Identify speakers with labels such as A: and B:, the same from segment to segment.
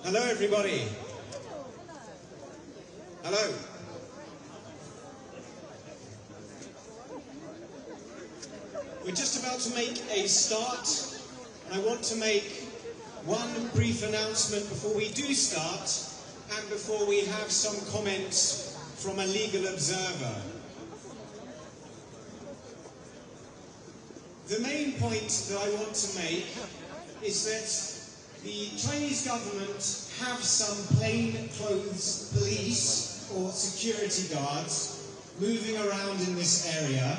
A: Hello, everybody. Hello. We're just about to make a start. I want to make one brief announcement before we do start and before we have some comments from a legal observer. The main point that I want to make is that the Chinese government have some plainclothes police or security guards moving around in this area.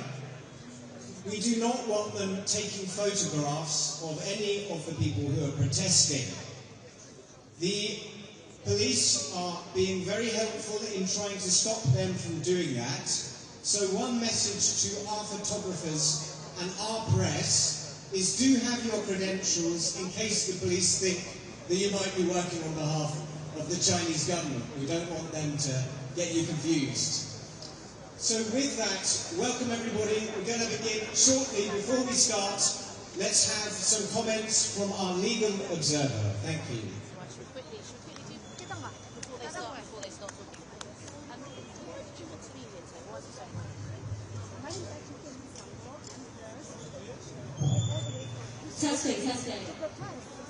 A: We do not want them taking photographs of any of the people who are protesting. The police are being very helpful in trying to stop them from doing that. So one message to our photographers and our press is do have your credentials in case the police think that you might be working on behalf of the Chinese government. We don't want them to get you confused. So with that, welcome everybody. We're going to begin shortly. Before we start, let's have some comments from our legal observer. Thank you.
B: Testing.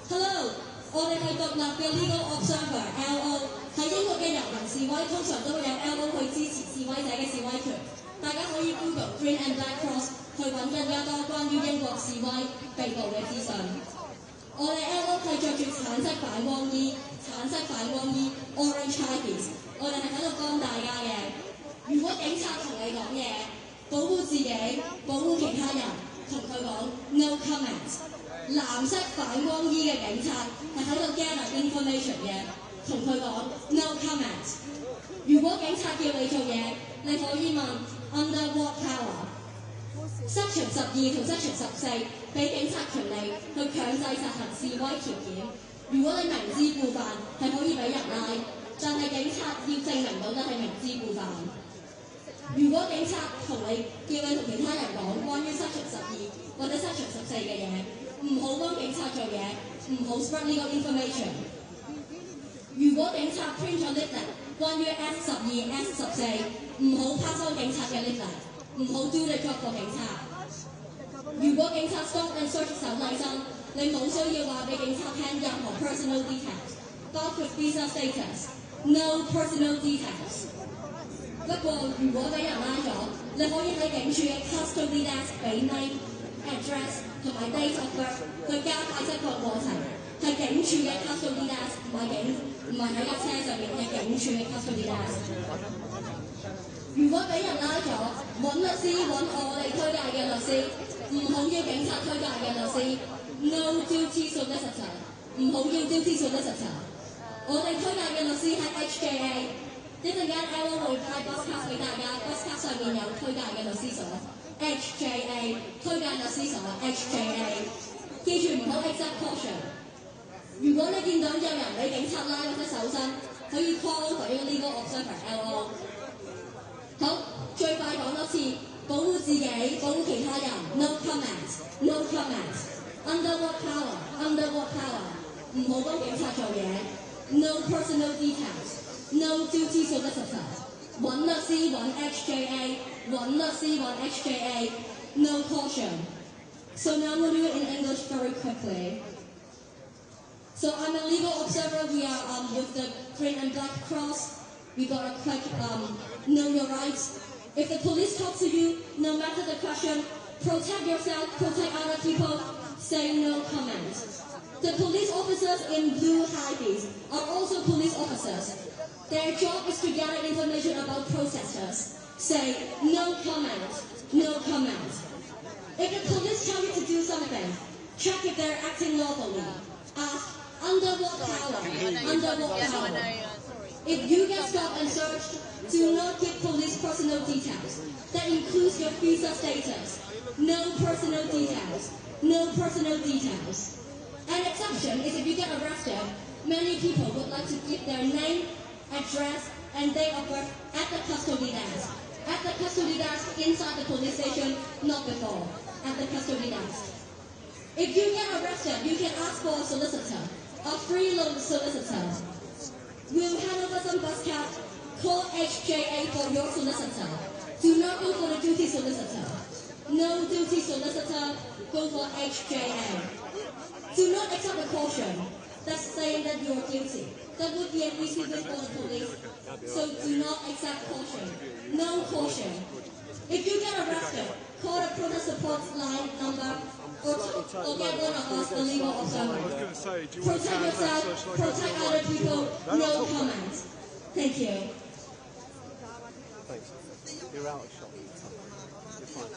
B: Hello， 我哋係獨立嘅 legal observer LO， 喺英國嘅遊行示威通常都會有 LO 去支持示威者嘅示威權。大家可以 Google Green and Black Cross 去揾更加多關於英國示威被捕嘅資訊。我哋 LO 係着住橙色反光衣 Orange High Heels， 我哋係喺度幫大家嘅。如果警察同你講嘢，保護自己，保護其他人，同佢講 no comment。藍色反光衣嘅警察係喺度 gather information 嘅，同佢講 no comment。如果警察叫你做嘢，你可以問 under what power。Section 12同 Section 14俾警察權力去強制實行示威條件。如果你明知故犯，係可以俾人拉，但係警察要證明到你係明知故犯。如果警察同你叫你同其他人講關於 Section 12或者 Section 14嘅嘢，唔好幫警察做嘢，唔好 spread legal information。如果警察 print 咗 leaflet 關於 S12、S14， 唔好 pass 收警察嘅 leaflet， 唔好 do the job 個警察。如果警察 stop and search 手禮真，你冇需要話俾警察聽任何 personal details， 包括 visa status，no personal details。不過如果俾人拉咗，你可以喺警署嘅 custody desk 俾 name、address 同埋 date of birth 去加快執法過程，係警署嘅 custody desk， 唔係喺架車上面，係警署嘅 custody desk。如果俾人拉咗，揾律師揾我哋推介嘅律師，唔好要警察推介嘅律師 ，no duty solicitor， 唔好要 duty solicitor。我哋推介嘅律師係 HJA， 一陣間 LO 會派 bus card 俾大家 ，bus card 上面有推介嘅律師所。HJA 推介律師所 HJA， 記住唔好 accept caution。如果你見到有人俾警察拉或者手伸，可以 call 佢 legal observer LO。好，最快講多次，保護自己，保護其他人 ，no comment，no comment。Under what power？Under what power？ 唔好幫警察做嘢 ，no personal details，no duty solicitor。揾律師揾 HJA， 揾律師揾 HJA， no caution。So now we'll do it in English very quickly. So I'm a legal observer. We are with the Green and Black Cross. We got a quick know your rights. If the police talk to you, no matter the question, protect yourself, protect other people, say no comment. The police officers in blue high heels are also police officers. Their job is to gather information about protesters. Say no comment, no comment. If the police tell you to do something, check if they're acting lawfully. Ask under what power, under what power. If you get stopped and searched, do not give police personal details. That includes your visa status. No personal details. No personal details. An exception is if you get arrested, many people would like to give their name, address, and date of birth at the custody desk. At the custody desk inside the police station, not before. At the custody desk. If you get arrested, you can ask for a solicitor, a free loan solicitor. will hand over some bus card. Call HJA for your solicitor. Do not go for the duty solicitor. No duty solicitor, go for HJA. Do not accept a caution that's saying that you are guilty. That would be an easy win for the police. So do not accept caution. No caution. If you get arrested, call the protest support line number or get one of us, the legal observer. Protect yourself, protect other people, no comment. Thank you.
C: Thanks. You're out of shot. You're fine.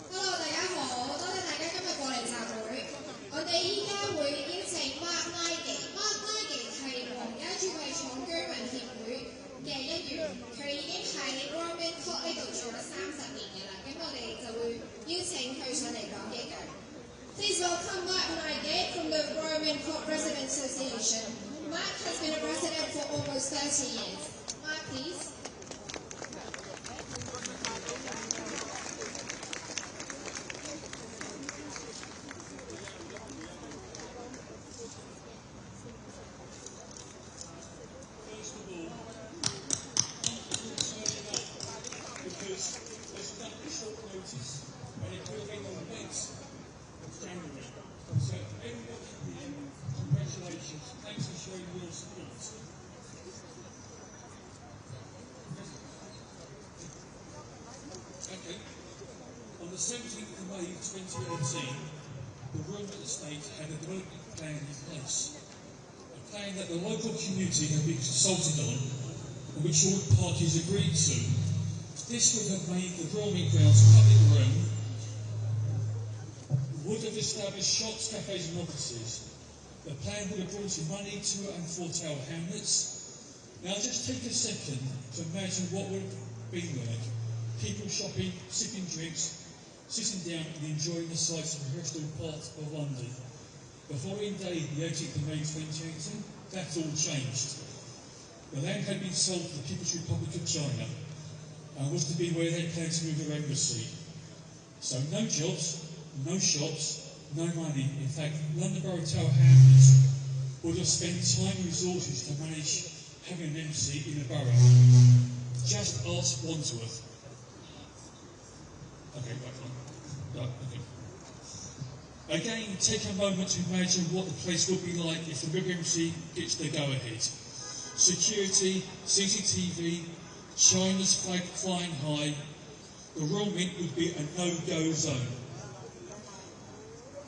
D: Hello， 大家好，多謝大家今日過嚟集會。我哋依家會邀請 Mark Nigel。Mark Nigel 係皇家鑄幣廠居民協會嘅一員，佢已經喺 Roman Court 呢度做咗30年嘅啦。咁我哋就會邀請佢上嚟講幾句。Please welcome Mark Nigel from the Roman Court Residents Association. Mark has been a resident for almost 30 years. Mark, please.
E: On the 17th of May 2018, the Roman Estate had a development plan in place, a plan that the local community had been consulted on, and which all parties agreed to. This would have made the Roman grounds public room, would have established shops, cafes and offices. The plan would have brought in money to and for Tower Hamlets. Now just take a second to imagine what would have been like. People shopping, sipping drinks, sitting down and enjoying the sights of the Bristol part of London. The following day, the 18th of May 2018, that all changed. The land had been sold to the People's Republic of China and was to be where they planned to move their embassy. So no jobs, no shops, no money. In fact, London Borough Tower Hamlets would have spent time and resources to manage having an embassy in a borough. Just ask Wandsworth. Okay, right. Okay. Again, take a moment to imagine what the place would be like if the River Embassy gets the go-ahead. Security, CCTV, China's flag flying high, the Royal Mint would be a no-go zone.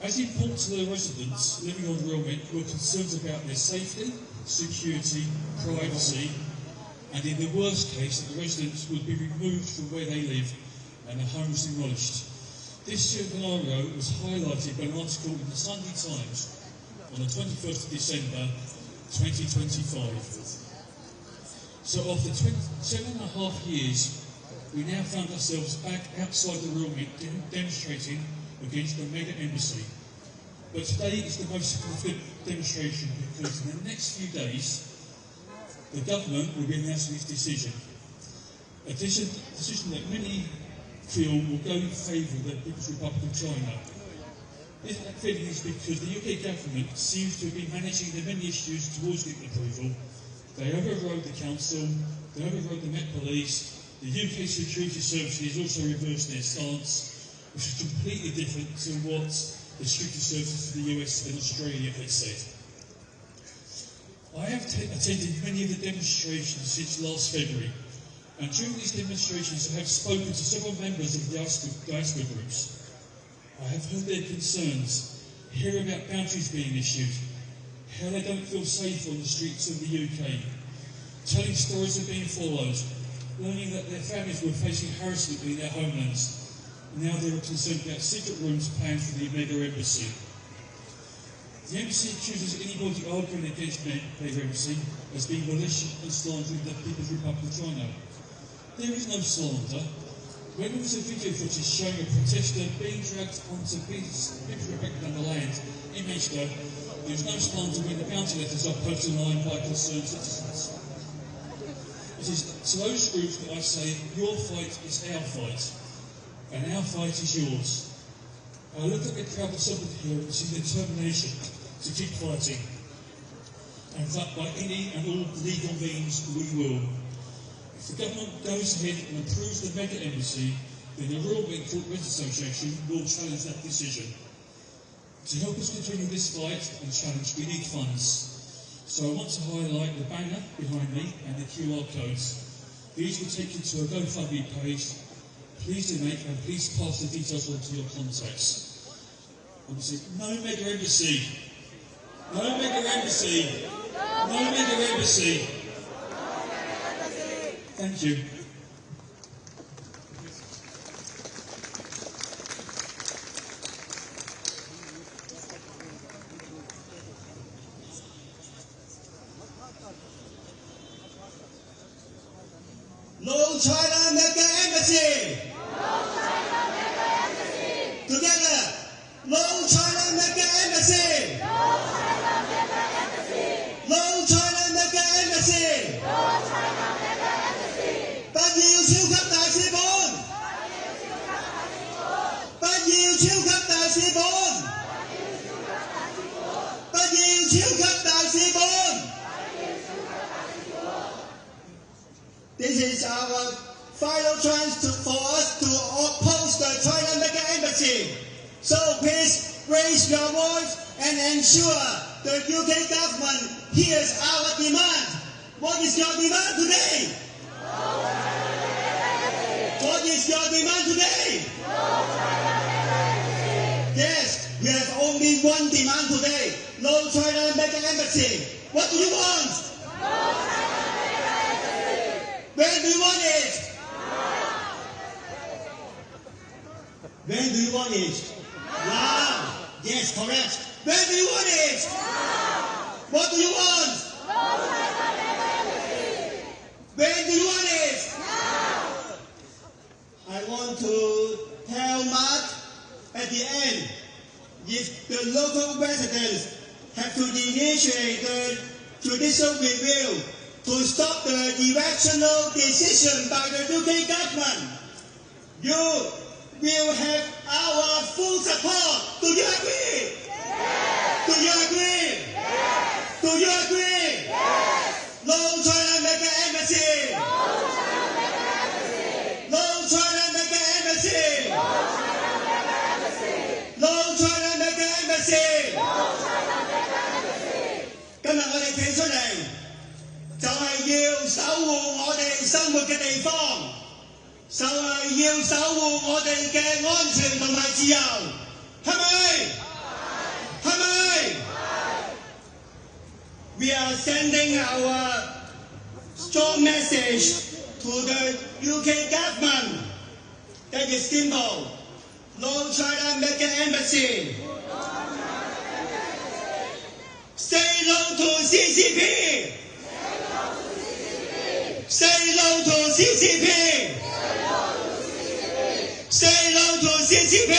E: As important to the residents living on the Royal Mint were concerns about their safety, security, privacy, and in the worst case, that the residents would be removed from where they live and the homes demolished. This scenario was highlighted by an article in the Sunday Times on the 21st of December 2025. So after 7.5 years, we now found ourselves back outside the Royal Mint demonstrating against the mega embassy. But today is the most significant demonstration because in the next few days, the government will be announcing its decision. A decision that many feel will go in favour of the People's Republic of China. This feeling is because the UK government seems to have been managing the many issues towards the approval. They overrode the council, they overrode the Met Police, the UK security services also reversed their stance, which is completely different to what the security services of the US and Australia had said. I have attended many of the demonstrations since last February. And during these demonstrations, I have spoken to several members of the diaspora groups. I have heard their concerns, hear about boundaries being issued, how they don't feel safe on the streets of the UK, telling stories of being followed, learning that their families were facing harassment in their homelands, and now they are concerned about secret rooms planned for the mega embassy. The embassy accuses anybody arguing against the mega embassy as being malicious and slandering the People's Republic of China. There is no slander. When there was a video footage showing a protester being dragged onto pieces of on the land in Manchester, there is no slander when the bounty letters are posted online by concerned citizens. It is to those groups that I say, your fight is our fight, and our fight is yours. I look at the crowd assembled here and see the determination to keep fighting, and that by any and all legal means we will. If the government goes ahead and approves the mega embassy, then the Royal Rent Association will challenge that decision. To help us continue this fight and challenge, we need funds. So I want to highlight the banner behind me and the QR codes. These will take you to a GoFundMe page. Please donate and please pass the details on to your contacts. Obviously, no mega embassy. No mega embassy. No mega embassy. Thank you.
A: No China Mega Embassy! Together! No China Mega Embassy! No China Mega Embassy! 不要超級大使館！不要超級大使館！不要超級大使館！ This is our final chance for us to oppose the China Mega Embassy. So please raise your voice and ensure the UK government hears our demand. What is your demand today? What is your demand today? Yes, we have only one demand today. No China Mega Embassy. What do you want? When do you want it? When do you want it? Now. Yes, correct. When do you want it? What do you want? When do you want it? I want to tell Mark at the end, if the local residents have to initiate the judicial review to stop the irrational decision by the UK government, you will have our full support. Do you agree? Yes. Do you agree? Yes. Do you agree? Yes. No China Mega Embassy. No China Mega Embassy. No China Mega Embassy. No China Mega Embassy. No China Mega Embassy. No China Mega Embassy. 今日我哋企出嚟，就係要守護我哋生活嘅地方。 就係要守護我哋嘅安全同埋自由，係咪？係咪？ We are sending our strong message to the UK government. That is simple. No China Mega Embassy. Say no to CCP. Say no to CCP. Say no to CCP!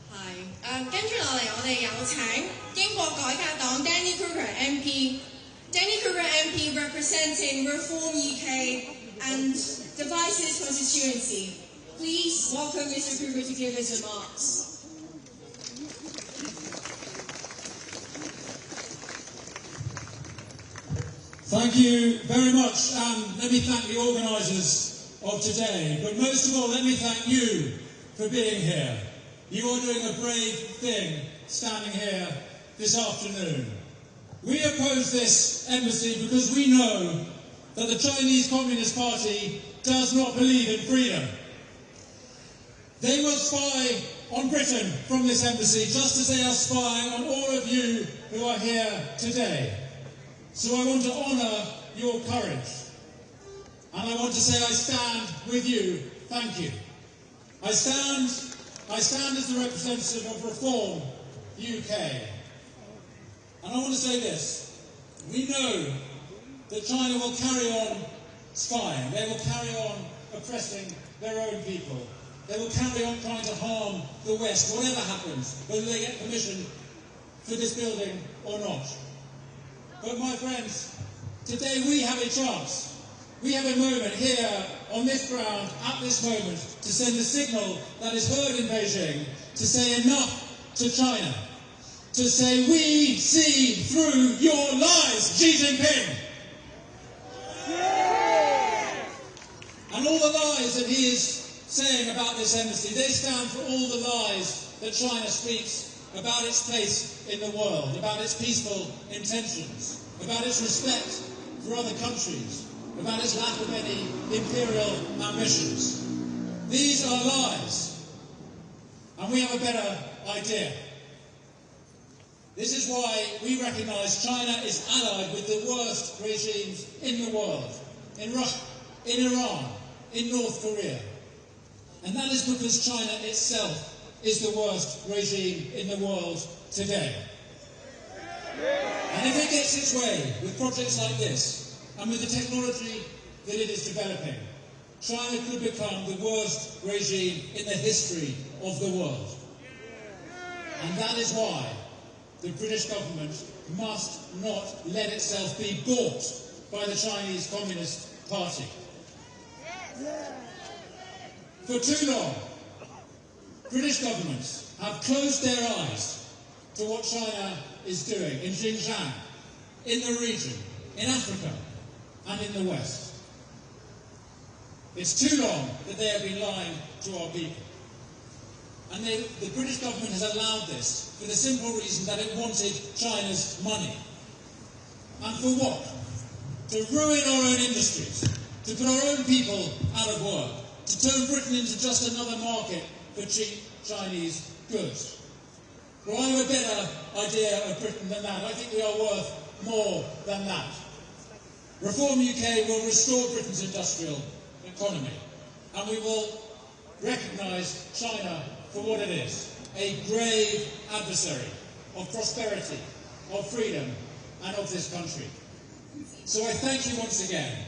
F: 係，跟住落嚟，我哋有請英國改革黨 Danny Kruger MP. Danny Kruger MP representing Reform UK and Devices constituency. Please welcome Mr. Kruger to give his remarks.
E: Thank you very much, and let me thank the organisers of today. But most of all, let me thank you for being here. You are doing a brave thing standing here this afternoon. We oppose this embassy because we know that the Chinese Communist Party does not believe in freedom. They will spy on Britain from this embassy just as they are spying on all of you who are here today. So I want to honour your courage, and I want to say I stand with you. Thank you. I stand as the representative of Reform UK, and I want to say this. We know that China will carry on spying. They will carry on oppressing their own people. they will carry on trying to harm the West, whatever happens, whether they get permission for this building or not. But my friends, today we have a chance. We have a moment here on this ground, at this moment, to send a signal that is heard in Beijing, to say enough to China, to say we see through your lies, Xi Jinping. And all the lies that he is saying about this embassy, they stand for all the lies that China speaks about its place in the world, about its peaceful intentions, about its respect for other countries, about its lack of any imperial ambitions. These are lies, and we have a better idea. This is why we recognise China is allied with the worst regimes in the world, in Russia, in Iran, in North Korea. And that is because China itself is the worst regime in the world today. And if it gets its way with projects like this, and with the technology that it is developing, China could become the worst regime in the history of the world. And that is why the British government must not let itself be bought by the Chinese Communist Party. For too long, British governments have closed their eyes to what China is doing in Xinjiang, in the region, in Africa, and in the West. It's too long that they have been lying to our people. And the British government has allowed this for the simple reason that it wanted China's money. And for what? To ruin our own industries, to put our own people out of work, to turn Britain into just another market for cheap Chinese goods. Well, I have a better idea of Britain than that. I think we are worth more than that. Reform UK will restore Britain's industrial economy, and we will recognise China for what it is, a grave adversary of prosperity, of freedom, and of this country. So I thank you once again.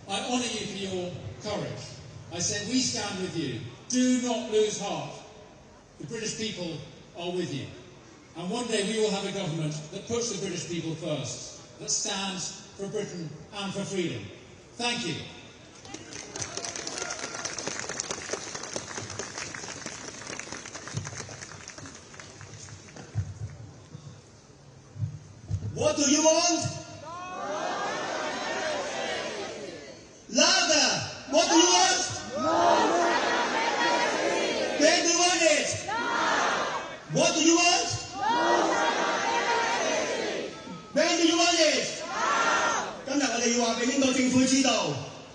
E: I honour you for your courage. I say we stand with you. Do not lose heart. The British people are with you. And one day we will have a government that puts the British people first, that stands for Britain and for freedom. Thank you.
A: What do you want? Louder! What do you want? Where do you want it? What do you want? Where do you want it? 今日我哋要話俾英國政府知道，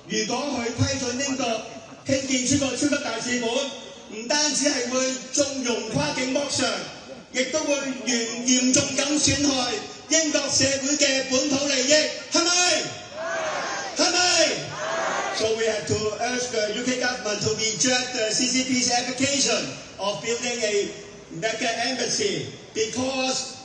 A: 如果佢批准英國興建出個超級大使館，唔單止係會縱容跨境剝削，亦都會嚴重咁損害英國社會嘅本土利益，係咪？係咪？ So we have to urge the UK government to reject the CCP's application of building a mega embassy because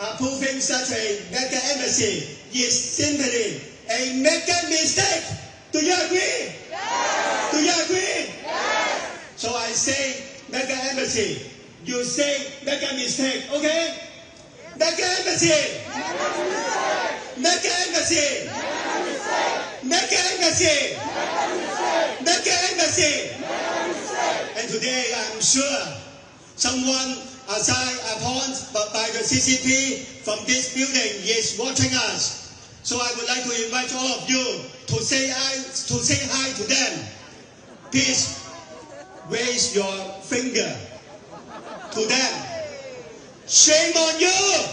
A: approving such a mega embassy is simply a mega mistake. Do you agree? Yes. Do you agree? Yes. So I say mega embassy. You say mega mistake. Okay? Mega embassy. Mega embassy. Mega embassy. Mega embassy. And today I'm sure someone assigned appointed by the CCP from this building is watching us. So I would like to invite all of you to say hi to them. Please raise your finger to them. Shame on you!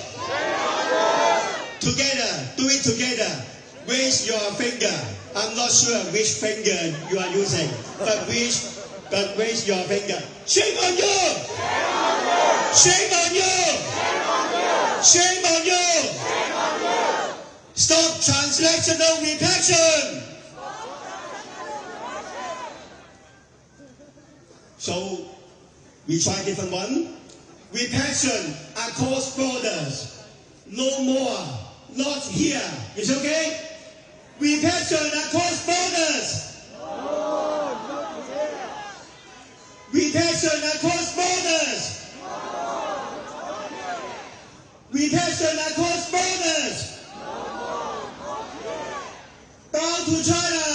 A: Together, do it together. Raise your finger. I'm not sure which finger you are using, but raise your finger. Shame on you! Shame on you! Shame on you! Stop transnational repression! So, we try a different one. Repression across borders. No more. Not here. It's okay? Repression across borders. Repression across borders. Repression across borders. Bow to China.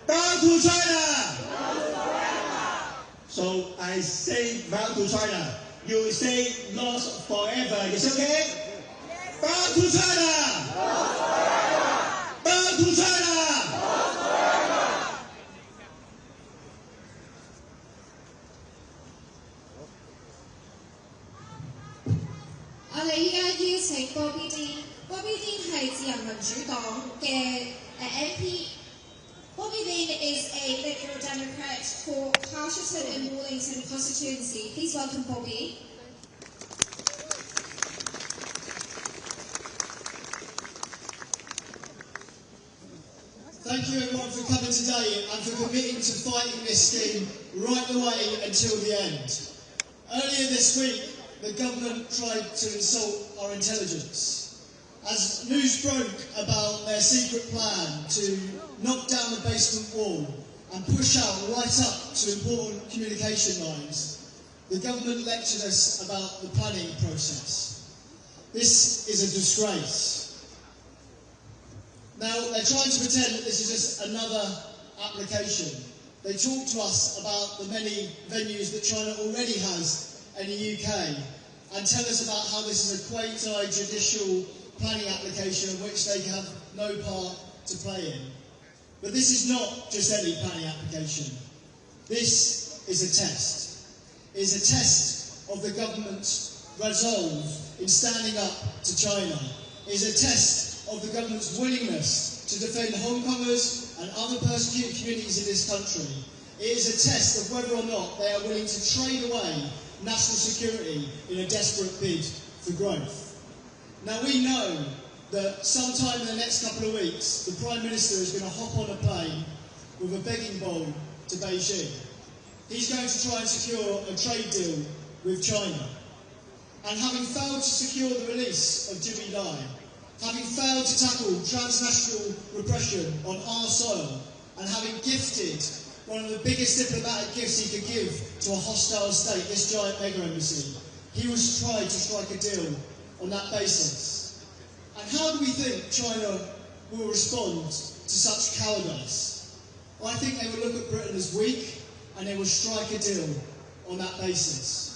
A: Bow to China. So I say bow to China. You say lost forever. Is it okay? Bow to China. Bow to China.
D: 我哋依家邀請 Bobby Dean。Bobby Dean 係自由民主黨嘅MP。Bobby Dean is a Liberal Democrat for Carshalton and Mornington constituency. Please welcome Bobby.
A: Thank you everyone for coming today and for committing to fighting this scheme right the way until the end. Earlier this week, the government tried to insult our intelligence. As news broke about their secret plan to knock down the basement wall and push out right up to important communication lines, the government lectured us about the planning process. This is a disgrace. Now, they're trying to pretend that this is just another application. They talk to us about the many venues that China already has in the UK and tell us about how this is a quasi-judicial planning application of which they have no part to play in. But this is not just any planning application. This is a test. It is a test of the government's resolve in standing up to China. It is a test of the government's willingness to defend Hong Kongers and other persecuted communities in this country. It is a test of whether or not they are willing to trade away national security in a desperate bid for growth. Now we know that sometime in the next couple of weeks, the Prime Minister is going to hop on a plane with a begging bowl to Beijing. He's going to try and secure a trade deal with China. And having failed to secure the release of Jimmy Lai, having failed to tackle transnational repression on our soil, and having gifted one of the biggest diplomatic gifts he could give to a hostile state, this giant mega embassy, he was trying to strike a deal on that basis. And how do we think China will respond to such cowardice? Well, I think they will look at Britain as weak and they will strike a deal on that basis.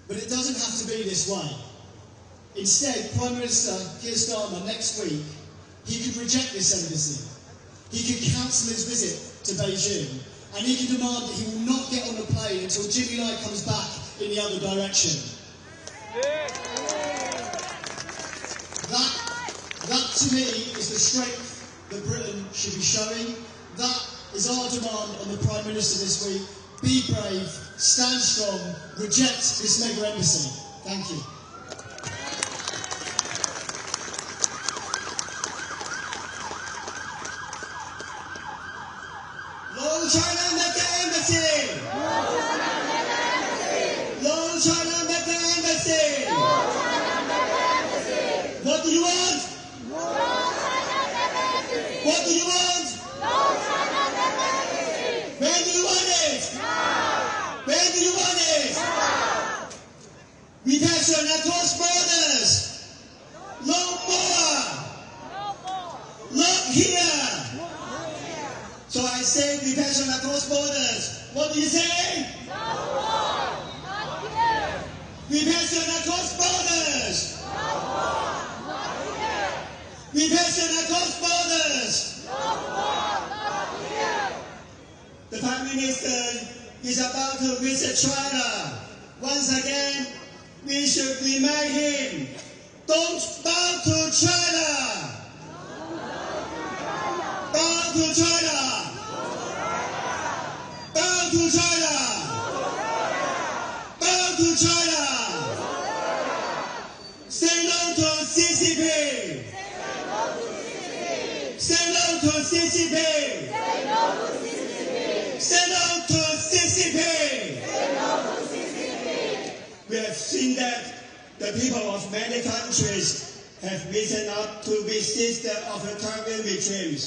A: But it doesn't have to be this way. Instead, Prime Minister Keir Starmer next week, he could reject this embassy. He could cancel his visit to Beijing, and he could demand that he will not get on a plane until Jimmy Lai comes back in the other direction. That to me is the strength that Britain should be showing. That is our demand on the Prime Minister this week. Be brave, stand strong, reject this mega embassy. Thank you. Long China mega embassy! Long China mega embassy! What do you want? What do you want? When do you want it? When do you want it? Repression across borders. No more. Not here. So I say repression across borders. What do you say? Repression across borders. Repression across borders. The Prime Minister is about to visit China. Once again, we should remind him, don't bow to China. Bow to China. Bow to China. Bow to China. Say no to CCP. Say no to CCP. Say no to CCP. We have seen that the people of many countries have risen up to resist the authoritarian regimes.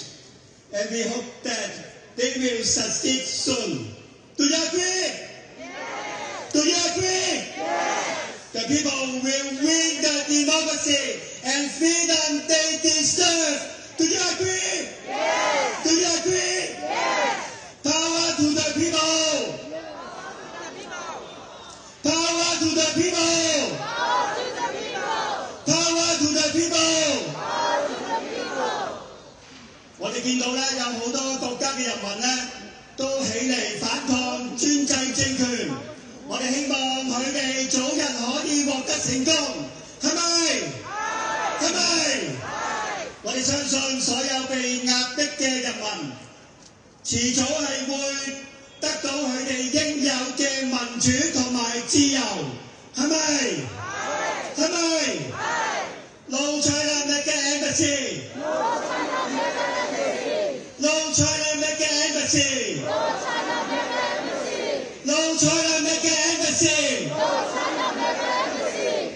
A: And we hope that
G: they will succeed soon. Do you agree? Yes. Do you agree? Yes. The people will win the democracy and freedom they deserve. Do you agree? Yes. Do you agree? Yes. Power to the people. Power to the people. Power to the people. Power to the people. Power to the people. 我哋見到咧，有好多國家嘅人民咧，都起嚟反抗專制政權。我哋希望佢哋早日可以獲得成功，係咪？係咪？我哋相信所有被壓迫嘅人民，遲早係會得到佢哋應有嘅民主同埋自由，係咪？係咪？No China make an embassy. No China make an embassy. No China make an embassy. No China make an embassy. No China make an embassy. No China make an embassy.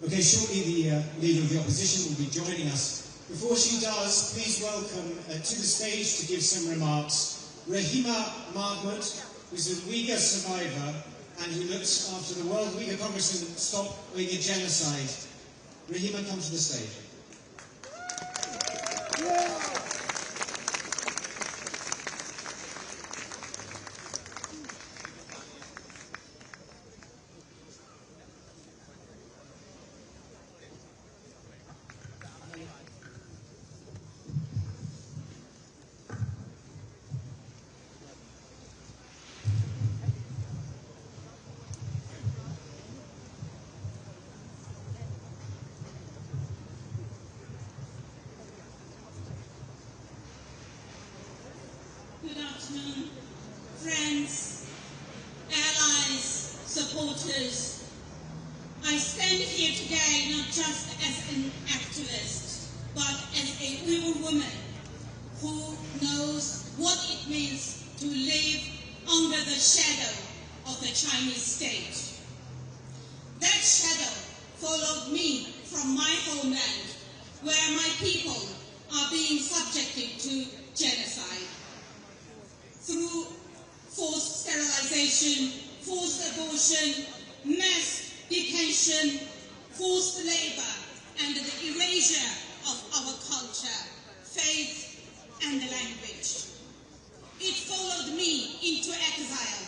A: Okay, shortly the leader of the opposition will be joining us. Before she does, please welcome to the stage to give some remarks Rahima Mahmood, who's a Uyghur survivor and who looks after the World Uyghur Congress and Stop Uyghur Genocide. Rahima, come to the stage.
H: Good afternoon, friends, allies, supporters. I stand here today not just as an activist, but as a Uyghur woman who knows what it means to live under the shadow of the Chinese state. That shadow followed me from my homeland, where my people are being subjected to genocide. Through forced sterilization, forced abortion, mass detention, forced labor, and the erasure of our culture, faith, and language. It followed me into exile,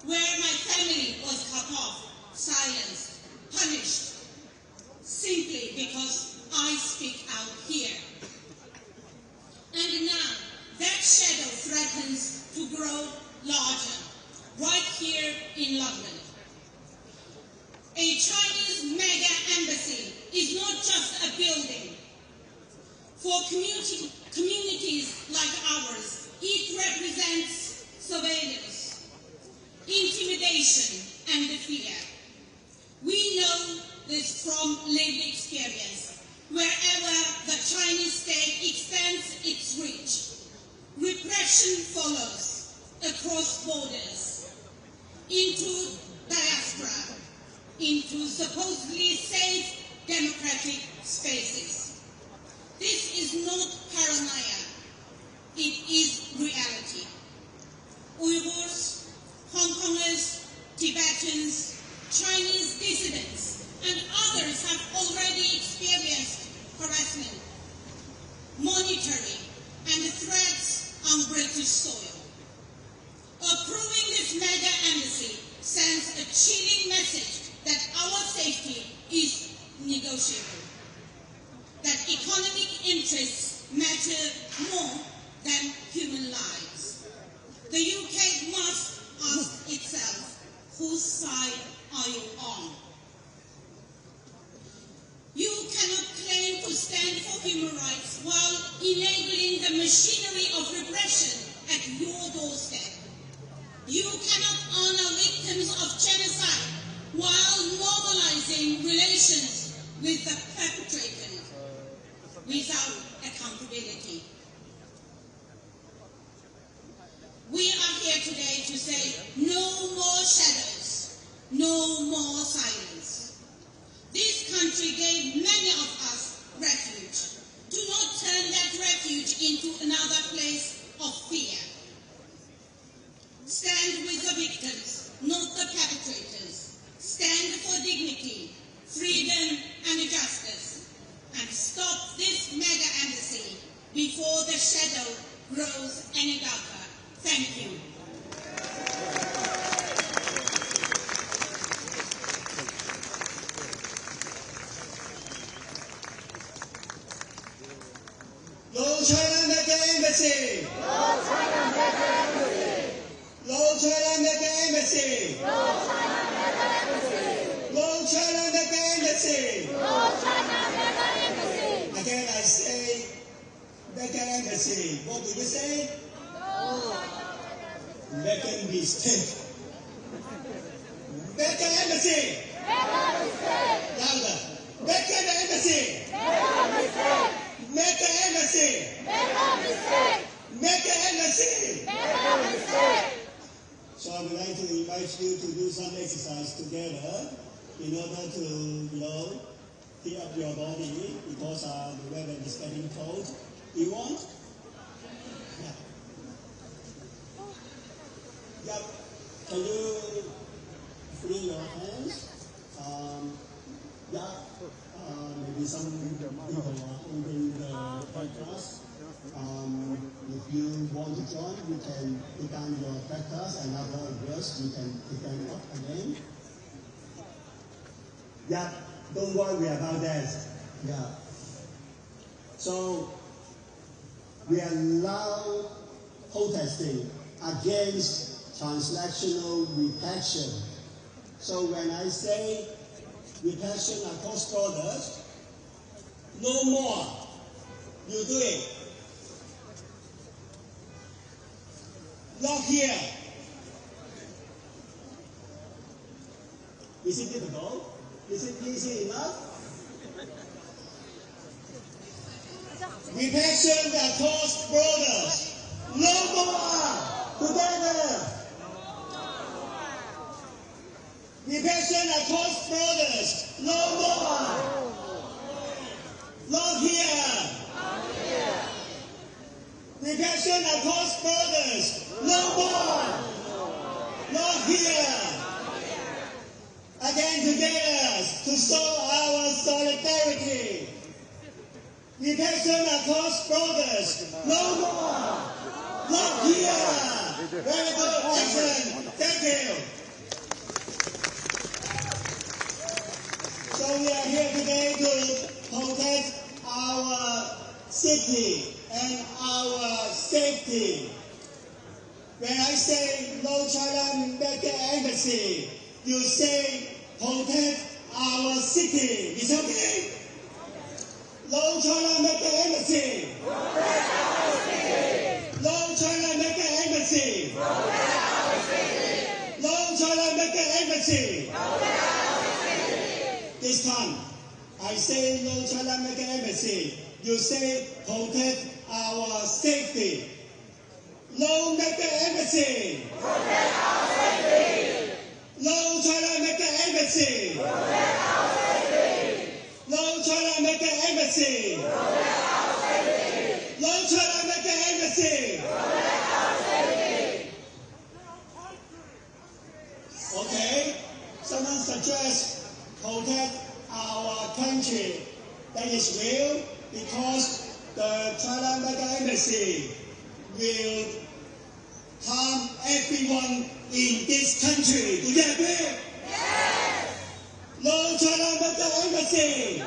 H: where my family was cut off, silenced, punished, simply because I speak out here. And now, that shadow threatens to grow larger, right here in London. A Chinese mega embassy is not just a building. For communities like ours, it represents surveillance, intimidation, and fear. We know this from lived experience. Wherever the Chinese state extends its reach, repression follows across borders, into diaspora, into supposedly safe democratic spaces. This is not paranoia, it is reality. Uyghurs, Hong Kongers, Tibetans, Chinese dissidents, and others have already experienced harassment, monitoring, and threats on British soil. Approving this mega embassy sends a chilling message that our safety is negotiable, that economic interests matter more than human lives. The UK must ask itself, whose side are you on? You cannot claim to stand for human rights while enabling the machinery of repression at your doorstep. You cannot honor victims of genocide while normalizing relations with the perpetrator without accountability. We are here today to say no more shadows, no more silence. This country gave many of us refuge. Do not turn that refuge into another place of fear. Stand with the victims, not the perpetrators. Stand for dignity, freedom and justice. And stop this mega embassy before the shadow grows any darker. Thank you.
G: No China mega embassy! No China mega embassy! No China mega embassy! No China mega embassy! No China mega embassy! No China mega embassy! Again I say mega embassy. What do you say? No. Mega mistake. Mega embassy! Mega mistake! Louder. Mega embassy! Mega mistake! Mega embassy! Mega mistake! Mega embassy! Mega mistake! So I would like to invite you to do some exercise together in order to, heat up your body because the weather is getting cold. You want? Yeah. Yeah. Can you free your hands? Maybe some people are holding the podcast. If you want to join, you can put down your podcast and afterwards you can pick them up again. Yeah, don't worry about that. Yeah. So we are now protesting against transnational repression. So when I say repression across borders, no more. You do it. Not here. Is it difficult? Is it easy enough? Repression across borders. No more. Together. Repression across borders. No more. Not here. Repression across borders. No more. Not here. Again together to show our solidarity. Repression across borders. No more. Not here. Very good. Excellent. Thank you. So we are here today to protect our city and our safety. When I say no China mega embassy, you say protect our city. Is okay? No China mega embassy. Protect our city. No China mega embassy. Protect our city. No China mega embassy. Protect our city. This time, I say no China mega embassy. You say protect our safety. No mega embassy. Protect our safety. No China mega embassy. Protect our safety. No China mega embassy. Protect our safety. No China mega embassy. Protect our safety. Okay. Someone suggests protect our country. That is real because the China mega embassy will harm everyone in this country. Do you agree? Yes. No China mega embassy.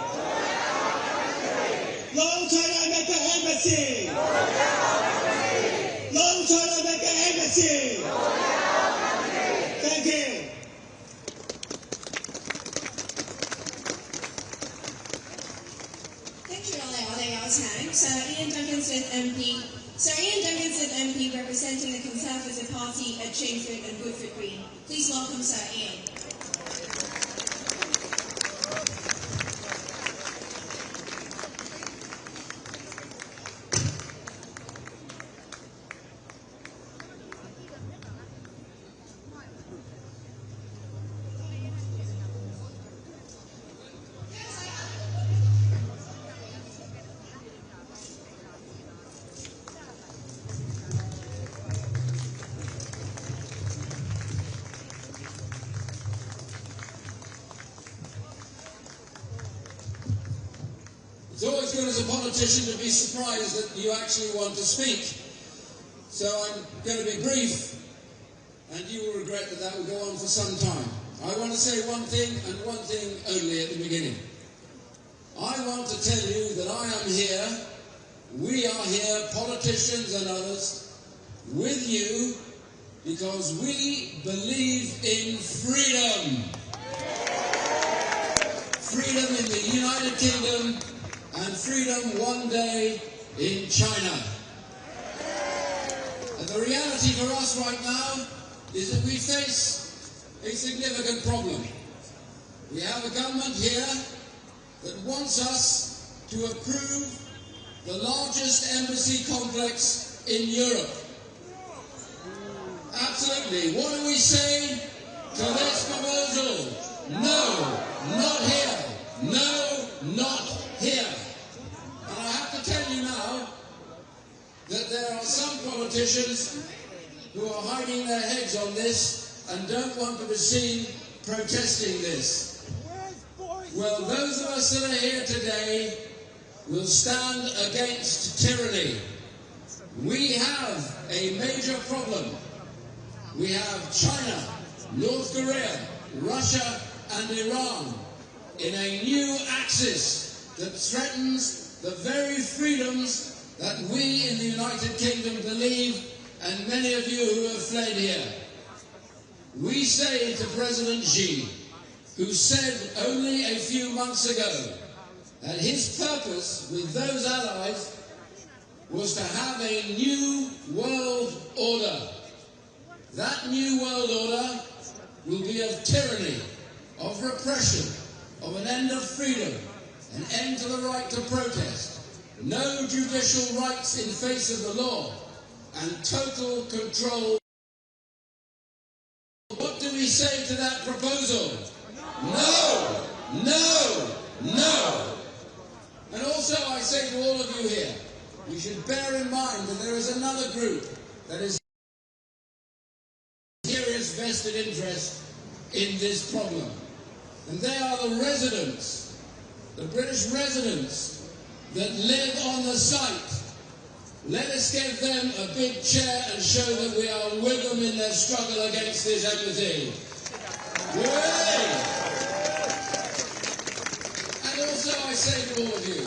G: No China mega embassy. No China mega embassy. Thank you.
F: 跟住落嚟，我哋有請 Sir Ian Duncan-Smith MP。Sir Ian Duncan-Smith MP representing the Conservative Party at Chingford and Woodford Green. Please welcome Sir Ian.
I: It's always good as a politician to be surprised that you actually want to speak. So I'm going to be brief, and you will regret that that will go on for some time. I want to say one thing, and one thing only at the beginning. I want to tell you that I am here, we are here, politicians and others, with you, because we believe in freedom. Freedom in the United Kingdom, and freedom one day in China. And the reality for us right now is that we face a significant problem. We have a government here that wants us to approve the largest embassy complex in Europe. Absolutely. What do we say to this proposal? No, not here. No, not here. And I have to tell you now that there are some politicians who are hiding their heads on this and don't want to be seen protesting this. Well, those of us that are here today will stand against tyranny. We have a major problem. We have China, North Korea, Russia and Iran in a new axis that threatens the very freedoms that we in the United Kingdom believe, and many of you who have fled here. We say to President Xi, who said only a few months ago that his purpose with those allies was to have a new world order. That new world order will be of tyranny, of repression, of an end of freedom, an end to the right to protest, no judicial rights in face of the law, and total control. What do we say to that proposal? No! No! No! And also I say to all of you here, we should bear in mind that there is another group that is serious vested interest in this problem. And they are the residents, the British residents that live on the site. Let us give them a big cheer and show that we are with them in their struggle against this embassy. Yay! And also I say to all of you,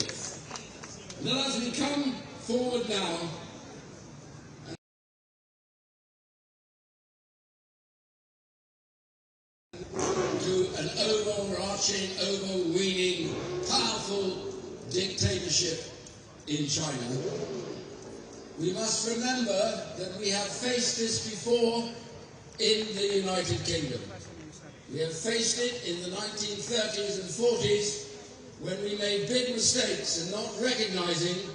I: that as we come forward now, to an overarching, overweening, powerful dictatorship in China, we must remember that we have faced this before in the United Kingdom. We have faced it in the 1930s and 40s when we made big mistakes in not recognizing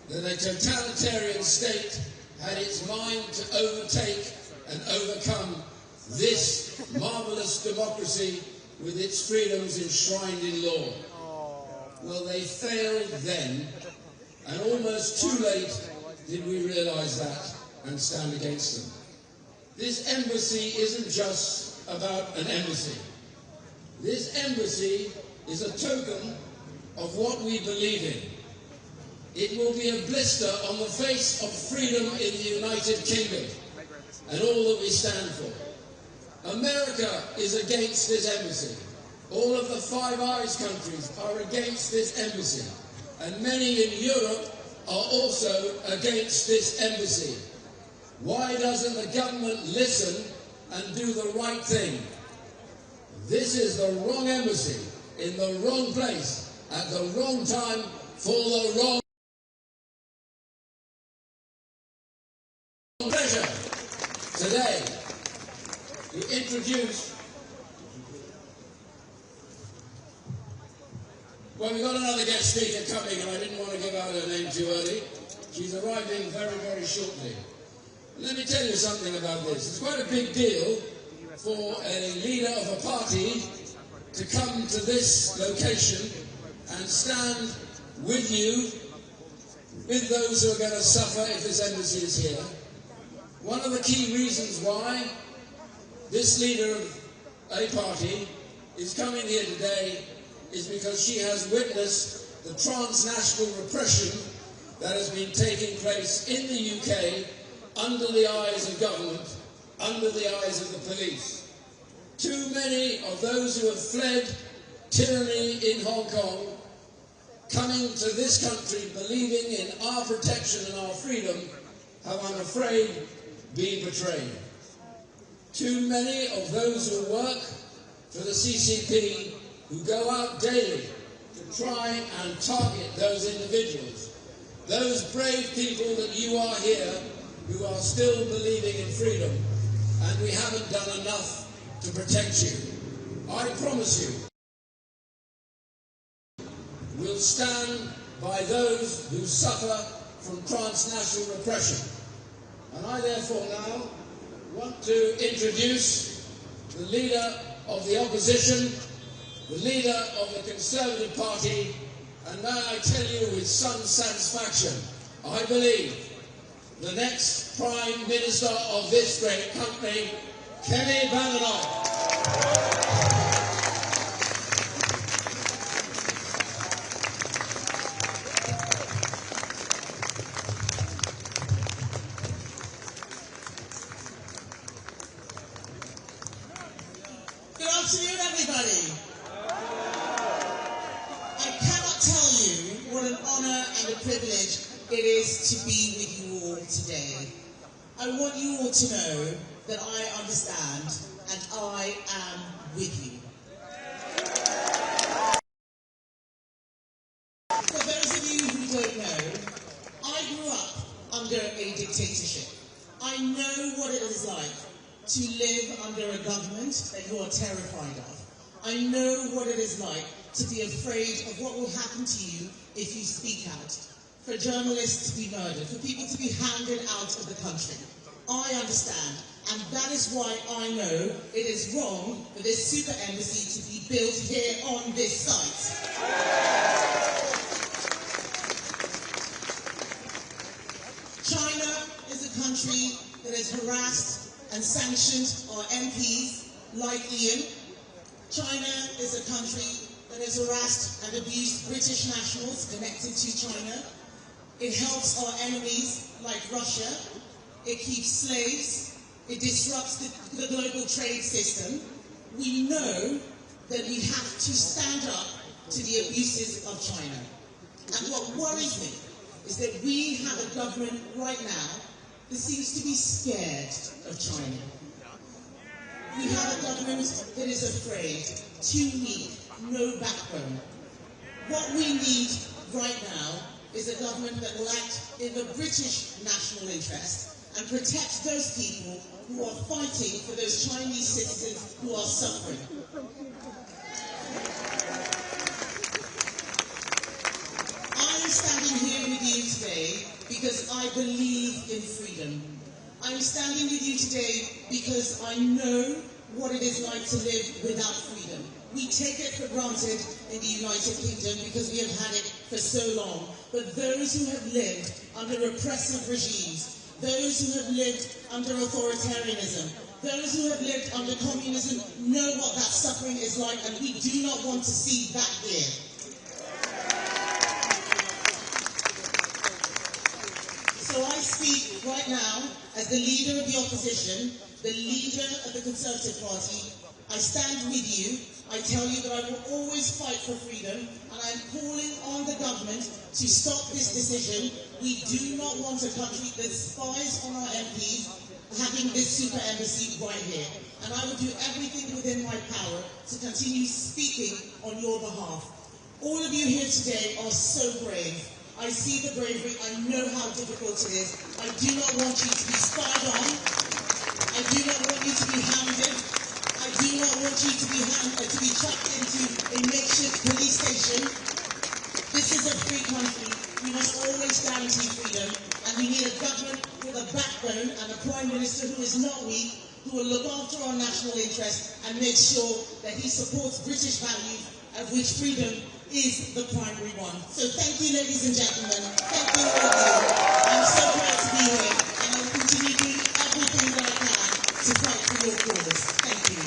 I: that a totalitarian state had its mind to overtake and overcome this marvelous democracy with its freedoms enshrined in law. Well, they failed then, and almost too late did we realize that and stand against them. This embassy isn't just about an embassy. This embassy is a token of what we believe in. It will be a blister on the face of freedom in the United Kingdom and all that we stand for. America is against this embassy. All of the Five Eyes countries are against this embassy. And many in Europe are also against this embassy. Why doesn't the government listen and do the right thing? This is the wrong embassy, in the wrong place, at the wrong time, for the wrong pleasure today to introduce. Well, we've got another guest speaker coming, and I didn't want to give out her name too early. She's arriving very, very shortly. Let me tell you something about this. It's quite a big deal for a leader of a party to come to this location and stand with you, with those who are going to suffer if this embassy is here. One of the key reasons why this leader of a party is coming here today is because she has witnessed the transnational repression that has been taking place in the UK under the eyes of government, under the eyes of the police. Too many of those who have fled tyranny in Hong Kong, coming to this country believing in our protection and our freedom, have, I'm afraid, been betrayed. Too many of those who work for the CCP, who go out daily to try and target those individuals, those brave people that you are here who are still believing in freedom, and we haven't done enough to protect you. I promise you, we'll stand by those who suffer from transnational repression. And I therefore now want to introduce the leader of the opposition, the leader of the Conservative Party, and now I tell you with some satisfaction, I believe the next Prime Minister of this great country, Kenny Bananock.
J: Good afternoon, everybody. I cannot tell you what an honour and a privilege it is to be with you all today. I want you all to know that I understand and I am with you. For those of you who don't know, I grew up under a dictatorship. I know what it is like to live under a government that you are terrified of. I know what it is like to be afraid of what will happen to you if you speak out, for journalists to be murdered, for people to be hounded out of the country. I understand, and that is why I know it is wrong for this super embassy to be built here on this site. China is a country that has harassed and sanctioned our MPs like Ian. China is a country that has harassed and abused British nationals connected to China. It helps our enemies like Russia. It keeps slaves. It disrupts the global trade system. We know that we have to stand up to the abuses of China. And what worries me is that we have a government right now that seems to be scared of China. We have a government that is afraid, too weak, no backbone. What we need right now is a government that will act in the British national interest and protect those people who are fighting for those Chinese citizens who are suffering. I am standing here with you today because I believe in freedom. I'm standing with you today because I know what it is like to live without freedom. We take it for granted in the United Kingdom because we have had it for so long. But those who have lived under repressive regimes, those who have lived under authoritarianism, those who have lived under communism know what that suffering is like, and we do not want to see that here. So I speak right now as the leader of the opposition, the leader of the Conservative Party. I stand with you. I tell you that I will always fight for freedom, and I am calling on the government to stop this decision. We do not want a country that spies on our MPs having this super embassy right here. And I will do everything within my power to continue speaking on your behalf. All of you here today are so brave. I see the bravery. I know how difficult it is. I do not want you to be spied on. I do not want you to be hounded. I do not want you to be chucked into a makeshift police station. This is a free country. We must always guarantee freedom, and we need a government with a backbone and a Prime Minister who is not weak, who will look after our national interests and make sure that he supports British values, of which freedom is the primary one. So thank you, ladies and gentlemen. Thank you all of you. I'm so proud to be here, and I will continue doing everything that I can to fight for your cause. Thank you.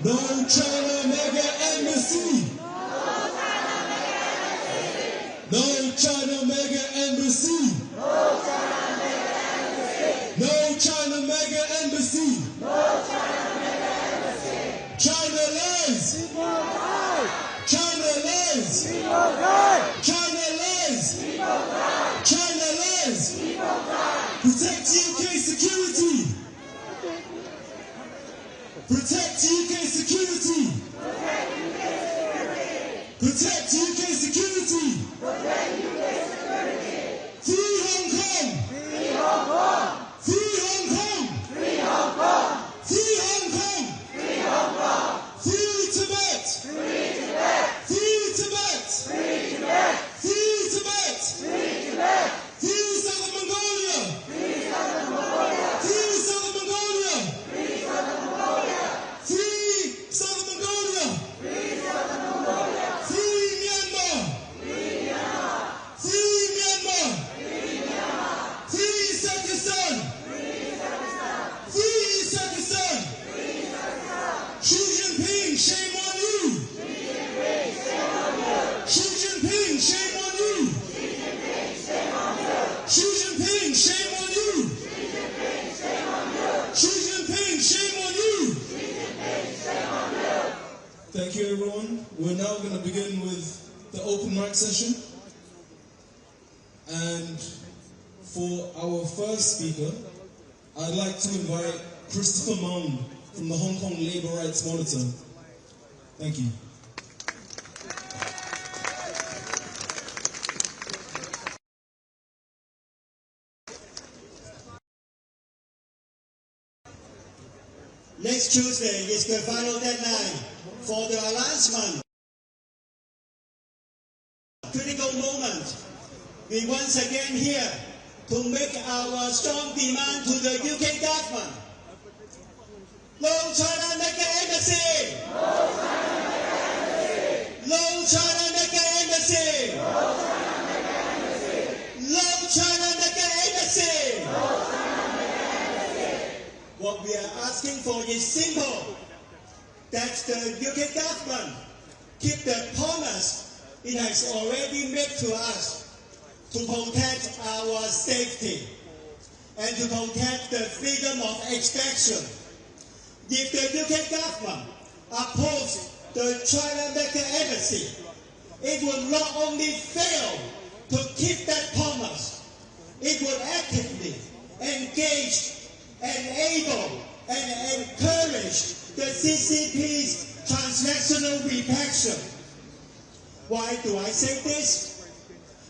A: No China Mega Embassy! No China Mega Embassy! No China Mega Embassy! China lies! China lies! China lies! China lies! Protect UK security! Protect UK security! Protect UK security! Free Hong Kong! Free Hong Kong! Free Hong Kong! Free Hong Kong! Free Hong Kong! Free Hong Kong! Free Tibet! Free Tibet! Free Tibet! Free Tibet! Free Tibet! Free Tibet! Free Southern Mongolia! Free Southern Mongolia! Free Southern Mongolia! Free Southern Mongolia! Free Southern Mongolia! Free Southern Mongolia! Free Myanmar! Free Myanmar! Free Myanmar! Free Myanmar! Free Uzbekistan! Free Uzbekistan! Free Uzbekistan! Free Uzbekistan! Xi Jinping, shame on you! Xi Jinping, shame on you! Xi Jinping, shame on you! Xi Jinping, shame on you! Thank you, everyone. We're now going to begin with the open mic session. And for our first speaker, I'd like to invite Christopher Mung from the Hong Kong Labour Rights Monitor. Thank you.
G: Next Tuesday is the final deadline for the announcement. Critical moment. We once again here to make our strong demand to the UK government. No China Mega Embassy! No China Mega Embassy! No China Mega Embassy! No China Mega Embassy! What we are asking for is simple, that the UK government keep the promise it has already made to us to protect our safety and to protect the freedom of expression. If the UK government opposed the China Mega Embassy, it would not only fail to keep that promise, it would actively engage, enable and encourage the CCP's transnational repression. Why do I say this?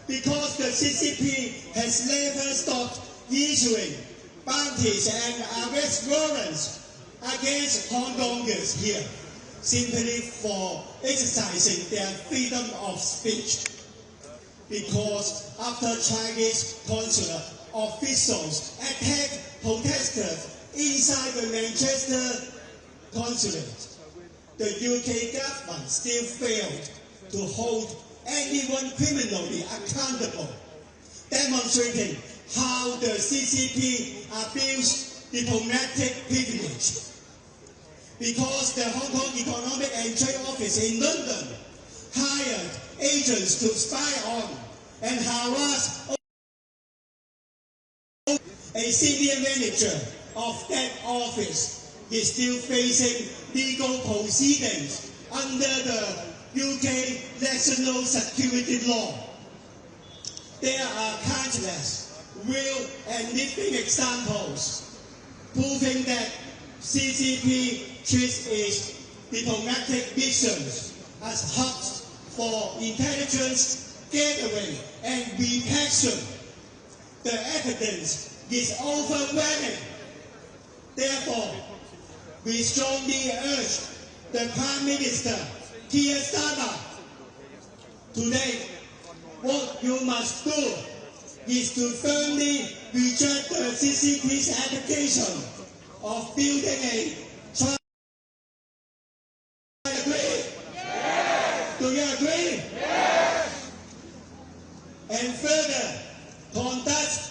G: Because the CCP has never stopped issuing bounties and arrest warrants against Hong Kongers here, simply for exercising their freedom of speech. Because after Chinese consular officials attacked protesters inside the Manchester consulate, the UK government still failed to hold anyone criminally accountable, demonstrating how the CCP abused diplomatic privilege. Because the Hong Kong Economic and Trade Office in London hired agents to spy on and harass a senior manager of that office is still facing legal proceedings under the UK national security law. There are countless real and living examples proving that CCP treats its diplomatic missions as hubs for intelligence gathering and repression. The evidence is overwhelming. Therefore, we strongly urge the Prime Minister, Keir Starmer, today, what you must do is to firmly reject the CCP's application of building a China. Agree? Yes. Do you agree? Yes. And further, conduct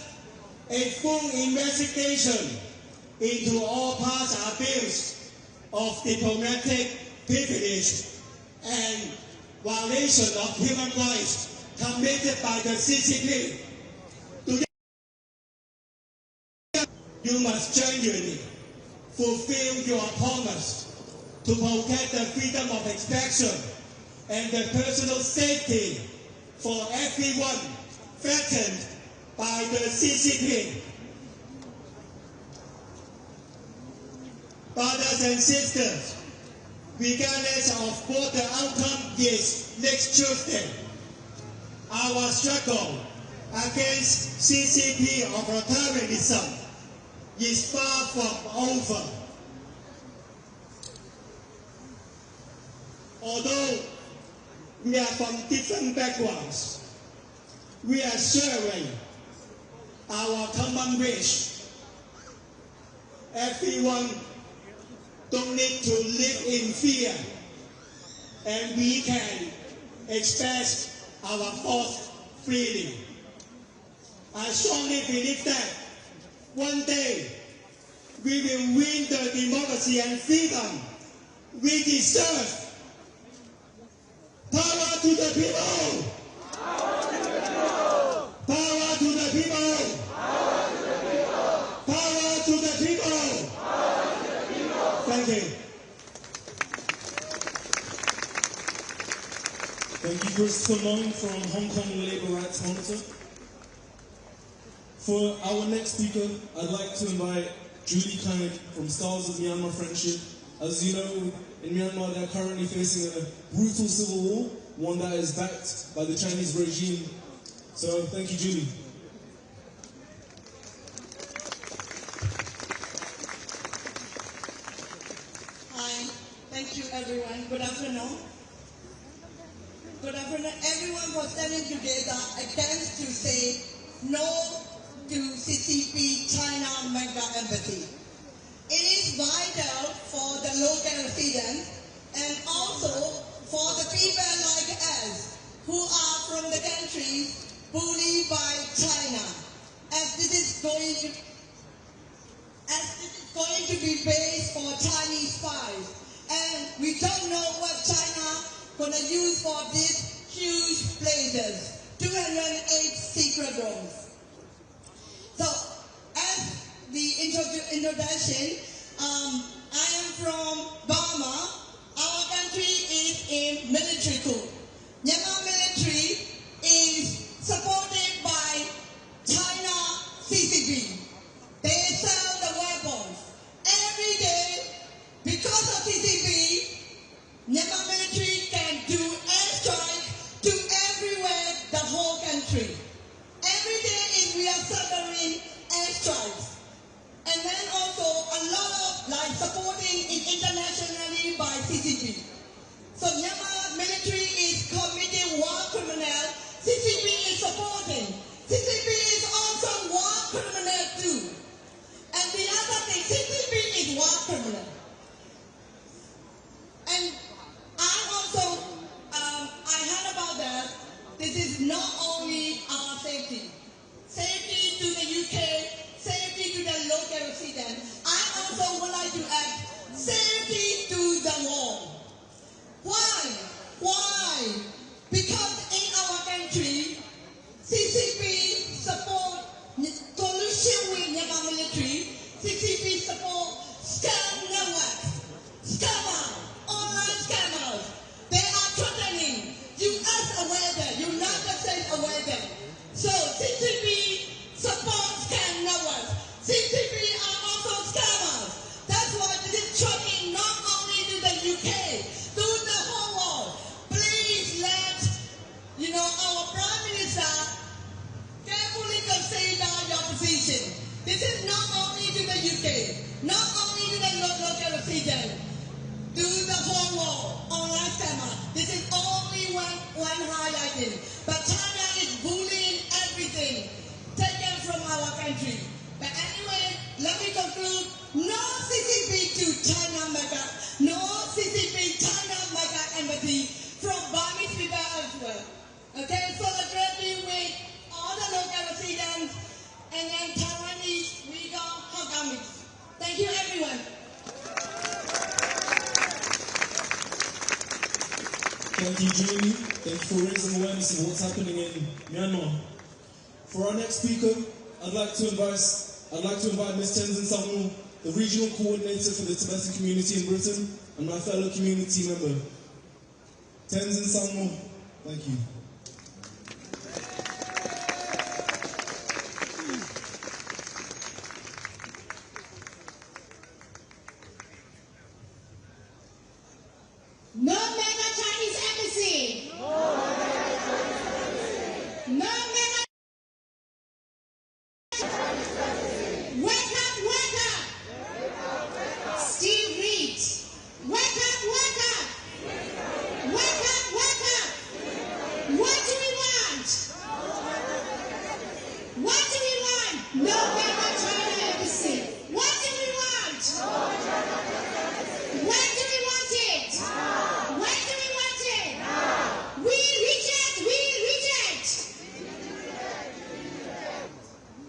G: a full investigation into all past abuse of diplomatic privilege and violation of human rights committed by the CCP. You must genuinely fulfill your promise to protect the freedom of expression and the personal safety for everyone threatened by the CCP. Brothers and sisters, regardless of what the outcome is next Tuesday, our struggle against CCP authoritarianism is far from over. Although we are from different backgrounds, we are sharing our common wish. Everyone don't need to live in fear, and we can express our thoughts freely. I strongly believe that one day we will win the democracy and freedom we deserve. Power to the people! Power to the people! Power to the people! Power to the people! Power to the people! Power to the people! Thank you.
K: Thank you, Christopher Long from Hong Kong Labour Rights Monitor. For our next speaker, I'd like to invite Julie Kind from Stars of Myanmar Friendship. As you know, in Myanmar they're currently facing a brutal civil war, one that is backed by the Chinese regime. So thank you, Julie.
L: Hi, thank you everyone. Good afternoon. Good afternoon everyone for standing together against to say no to CCP China Mega Embassy. It is vital for the local residents and also for the people like us who are from the countries bullied by China, as this is going to be based for Chinese spies, and we don't know what China gonna use for these huge places, 208 secret rooms. So, as the introduction, I am from Burma. Our country is in military coup. Myanmar military is supported by China CCP. They sell the weapons. Every day, because of CCP, Myanmar military can do airstrike to everywhere, the whole country. Every day we are suffering airstrikes. And then also a lot of supporting internationally by CCP. So Myanmar military is committing war criminal. CCP is supporting. CCP is also war criminal too. And the other thing, CCP is war criminal. And I heard about that. This is not only our safety. Safety to the UK, safety to the local residents. I also would like to add safety to the world. Why? Why? Because in our country, CCP support collusion with Myanmar military. CCP support scam networks, scammers, online scammers. They are threatening. US aware that, United States aware that. So CCP supports scam networks. CCP are also scammers. That's why this is threatening not only to the UK, to the whole world. Please let our Prime Minister carefully consider your position. This is not only to the UK, not only to the local resident, to the whole world, online scammers. This is only one highlighting. But China is bullying everything taken from our country. But anyway, let me conclude. No to China Mega, no CCP China Mega Embassy from Burmese people as well. Okay, so the great deal with all the local residents and then Taiwanese, Uyghur, Hongkongese. Thank you, everyone.
K: Thank you, Julie. Thank you for raising awareness of what's happening in Myanmar. For our next speaker, I'd like to invite Ms. Tenzin Sangmo, the regional coordinator for the Tibetan community in Britain, and my fellow community member. Tenzin Sangmo, thank you.
D: No mega Chinese embassy. No mega. Wake up, wake up. Steve Reed. Wake up, wake up. Wake up, wake up. What do we want? What do we want? No mega China embassy. What do we want? When do we want it? When do we want it? We reject, we reject.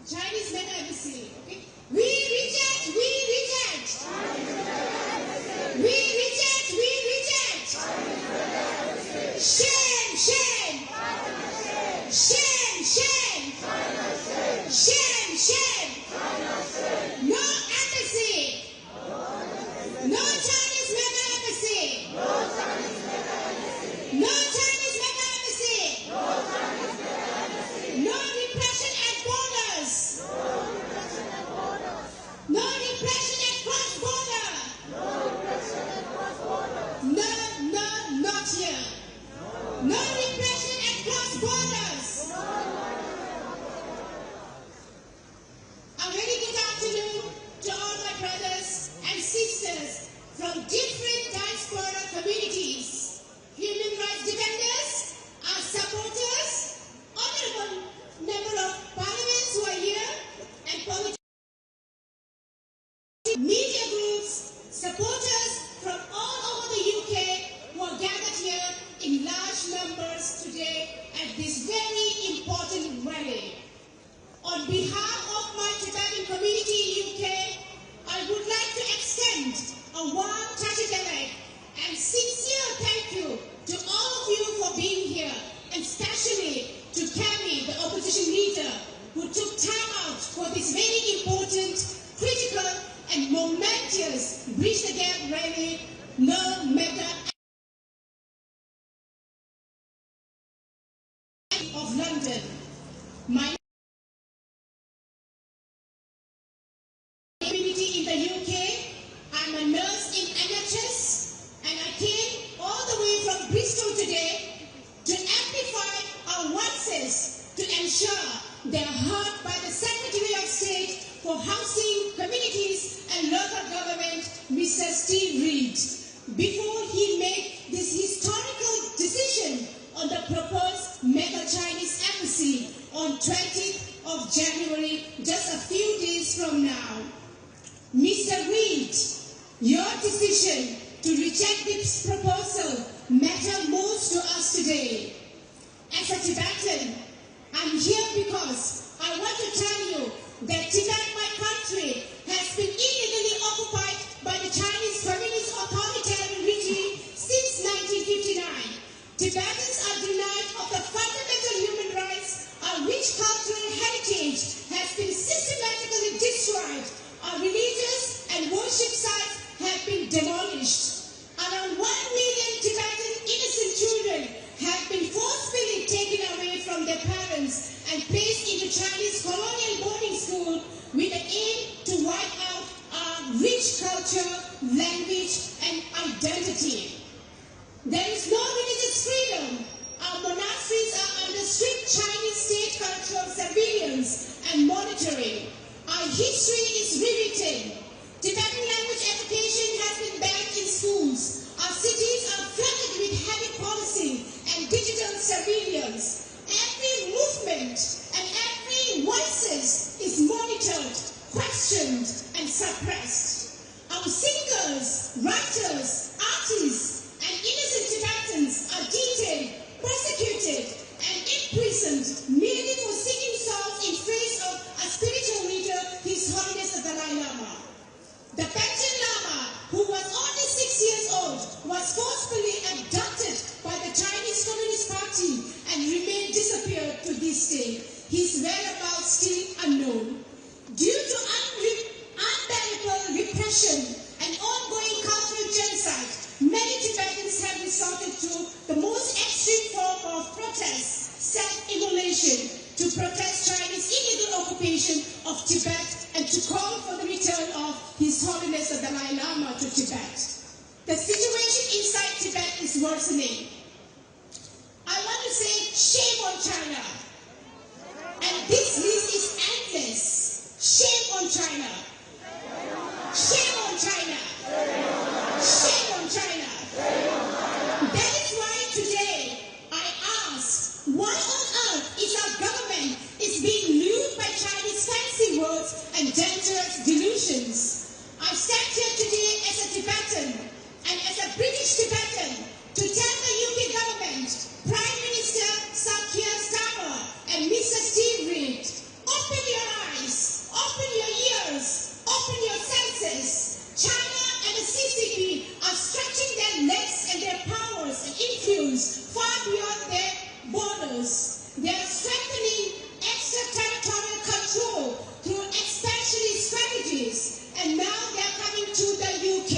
D: Chinese mega embassy, okay? We reject, we reject. We reject, we reject. Shame, shame. Shame, shame. Shame, shame. No embassy. No Chinese mega embassy. No Chinese mega embassy. No repression at borders. No repression at cross border. No, no, not here. No repression at cross borders. A very good afternoon to all my brothers and sisters from different diaspora communities, human rights defenders, our supporters, honorable member of parliaments who are here, and politicians, media groups, supporters from all over the UK who are gathered here in large numbers today at this very important rally. On behalf of my Tibetan community in UK, I would like to extend a warm Tachidelek and sincere thank you to all of you for being here, and especially to Kami, the opposition leader, who took time out for this very important, critical and momentous Bridge the Gap rally, No Mega of London. My community in the UK, I'm a nurse in NHS, and I came all the way from Bristol today to amplify our voices to ensure they are heard by the Secretary of State for Housing, Communities and Local Government, Mr. Steve Reed, before he made this historical decision on the proposed mega Chinese embassy on 20th of January, just a few days from now. Mr. Reed, your decision to reject this proposal matters most to us today. As a Tibetan, I'm here because I want to tell you that Tibet, my country, has been illegally occupied by the Chinese Communist authoritarian regime since 1959. Tibetans are denied of the fundamental human rights. Our rich cultural heritage has been systematically destroyed. Our religious and worship sites have been demolished. Around 1 million Tibetan innocent children have been forcefully taken away from their parents and placed into Chinese colonial boarding school with the aim to wipe out our rich culture, language, and identity. There is no religious freedom. Our monasteries are under strict Chinese state cultural surveillance and monitoring. Our history is rewritten. Tibetan language education has been banned in schools. Our cities are flooded with heavy policing and digital surveillance. Every movement and every voices is monitored, questioned, and suppressed. Our singers
H: bloggers, writers, artists, and innocent Tibetans are detained, persecuted, and imprisoned merely for singing songs in praise of a spiritual leader, His Holiness the Dalai Lama. The Panchen Lama, who was only 6 years old, was forcefully abducted by the Chinese Communist Party and remained disappeared to this day. His whereabouts still unknown. Due to unbearable repression and ongoing cultural genocide, many Tibetans have resorted to the most extreme form of protest, self-immolation, to protest Chinese illegal occupation of Tibet and to call for the return of His Holiness the Dalai Lama to Tibet. The situation inside Tibet is worsening. I want to say shame on China. And this list is endless. Shame on China. Shame on China. Shame on China. That is why today I ask, why on earth is our government being lured by Chinese fancy words and dangerous delusions? I stand here today as a Tibetan and as a British Tibetan to tell the UK government, Prime Minister Keir Starmer and Mr. Steve Reid, open your eyes, open your ears, open your senses. China and the CCP are stretching their legs and their powers and influence far beyond their borders. They are strengthening extraterritorial control through expansionist strategies, and now they are coming to the UK.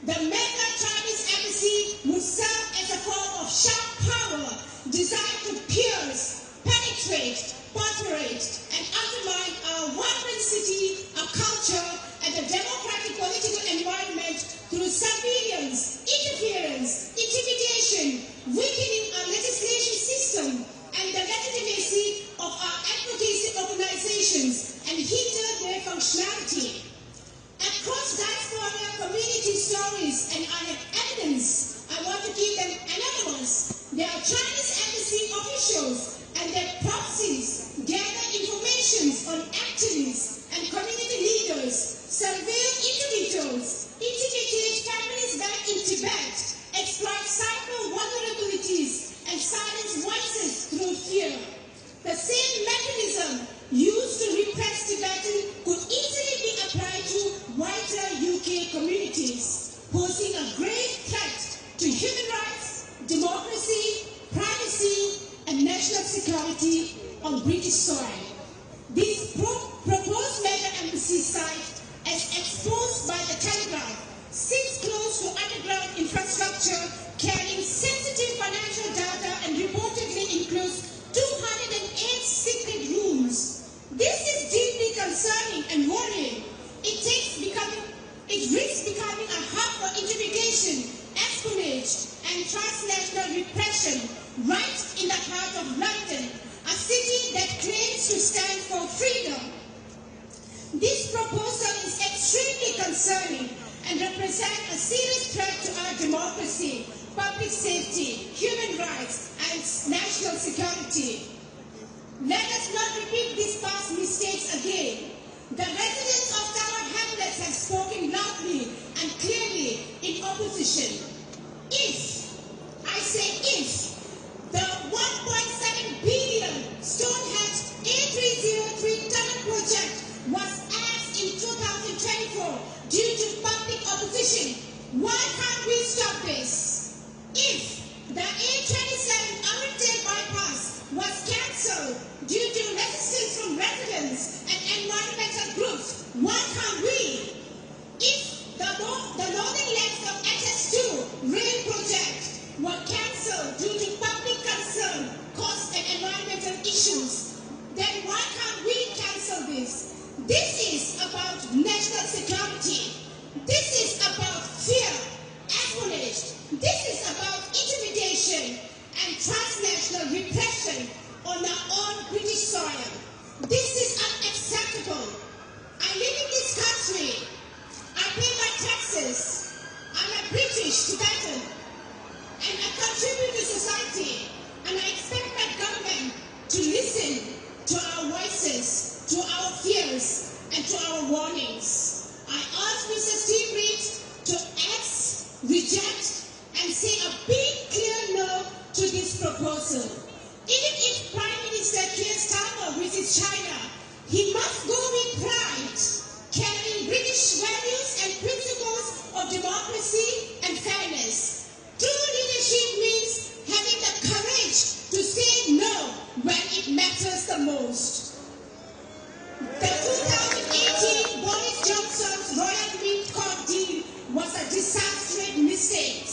H: The mega Chinese embassy would serve as a form of sharp power designed to pierce, penetrate, perforate, and undermine our vibrant city, our culture, and the democratic political environment through surveillance, interference, intimidation, weakening our legislation system and the legitimacy of our advocacy organizations, and hinder their functionality. Across diaspora community stories, and I have evidence, I want to keep them anonymous. There are Chinese embassy officials and their proxies gather information on activists and community leaders, surveil individuals, intimidate families back in Tibet, exploit cyber vulnerabilities, and silence voices through fear. The same mechanism used to repress Tibetans could easily be applied to wider UK communities, posing a grave threat to human rights, democracy, privacy, and national security on British soil. This proposed mega embassy site, as exposed by the Telegraph, sits close to underground infrastructure carrying sensitive financial data and reportedly includes 208 secret rooms. This is deeply concerning and worrying. It risks becoming a hub for intimidation, espionage, and transnational repression right in the heart of London, a city that claims to stand for freedom. This proposal is extremely concerning and represents a serious threat to our democracy, public safety, human rights, and national security. Let us not repeat these past mistakes again. The residents of Tower Hamlets have spoken loudly and clearly in opposition. If, I say if, the 1.7 billion Stonehenge A303 tunnel project was asked in 2024 due to public opposition, why can't we stop this? If the A27 Arundel bypass was cancelled due to resistance from residents and environmental groups, why can't we? If the northern legs of HS2 rail project were cancelled due to public concern, cost and environmental issues, then why can't we cancel this? This is about national security. This is about fear, espionage. This is about intimidation and transnational repression on our own British soil. This is unacceptable. I live in this country. I pay my taxes. I'm a British Tibetan. And I contribute to society. And I expect my government to listen to our voices, to our fears, and to our warnings. I ask Mr. Steve Reid to X, reject, and say a big clear no to this proposal. Even if Prime Minister Keir Starmer visits China, he must go with pride, carrying British values and principles of democracy and fairness. True leadership means having the courage to say no when it matters the most. The 2018 Boris Johnson's Royal Mint Court deal was a disastrous mistake.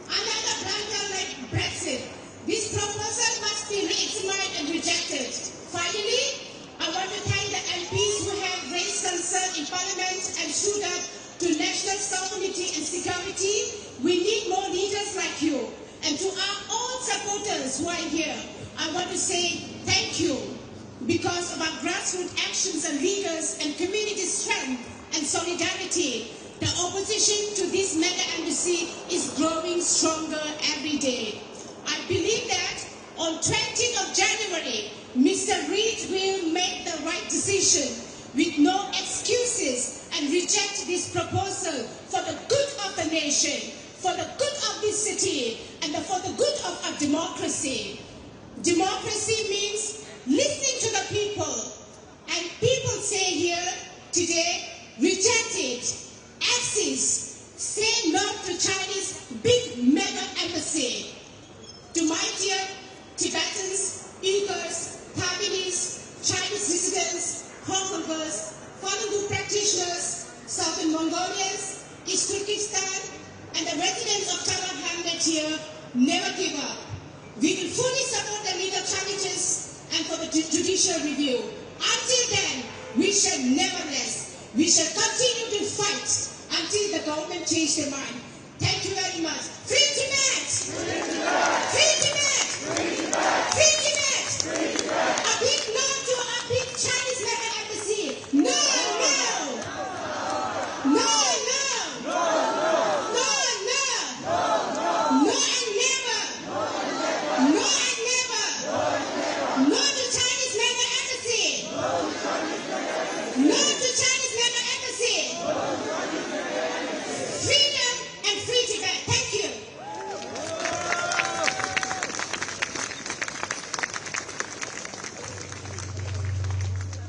H: Another blunder like Brexit. This proposal must be re-examined and rejected. Finally, I want to thank the MPs who have raised concern in Parliament and stood up to national sovereignty and security. We need more leaders like you. And to our all supporters who are here, I want to say thank you. Because of our grassroots actions and leaders and community strength and solidarity, the opposition to this mega embassy is growing stronger every day. I believe that on 20th of January, Mr. Reid will make the right decision with no excuses and reject this proposal for the good of the nation, for the good of this city, and for the good of our democracy. Democracy means listening to the people, and people say here today, reject it, axis, say no to Chinese big mega embassy. To my dear Tibetans, Uyghurs, Taiwanese, Chinese residents, Hong Kongers, Falun Gong practitioners, Southern Mongolians, East Turkestan, and the residents of Taiwan Hamlet here, never give up. We will fully support the legal challenges and for the judicial review. Until then, we shall never rest. We shall continue to fight until the government change their mind. Thank you very much. Free Tibet! Free Tibet! Free Tibet! Free Tibet! Free Tibet! Free Tibet! A big no to a big Chinese mega embassy. No, no! No, no! No, no! No, no! No, no! No and never! No and never! No and never! No and never! No to Chinese mega embassy! No to Chinese mega embassy! No to Chinese mega embassy! No to Chinese mega embassy! Freedom and free Tibet. Thank you.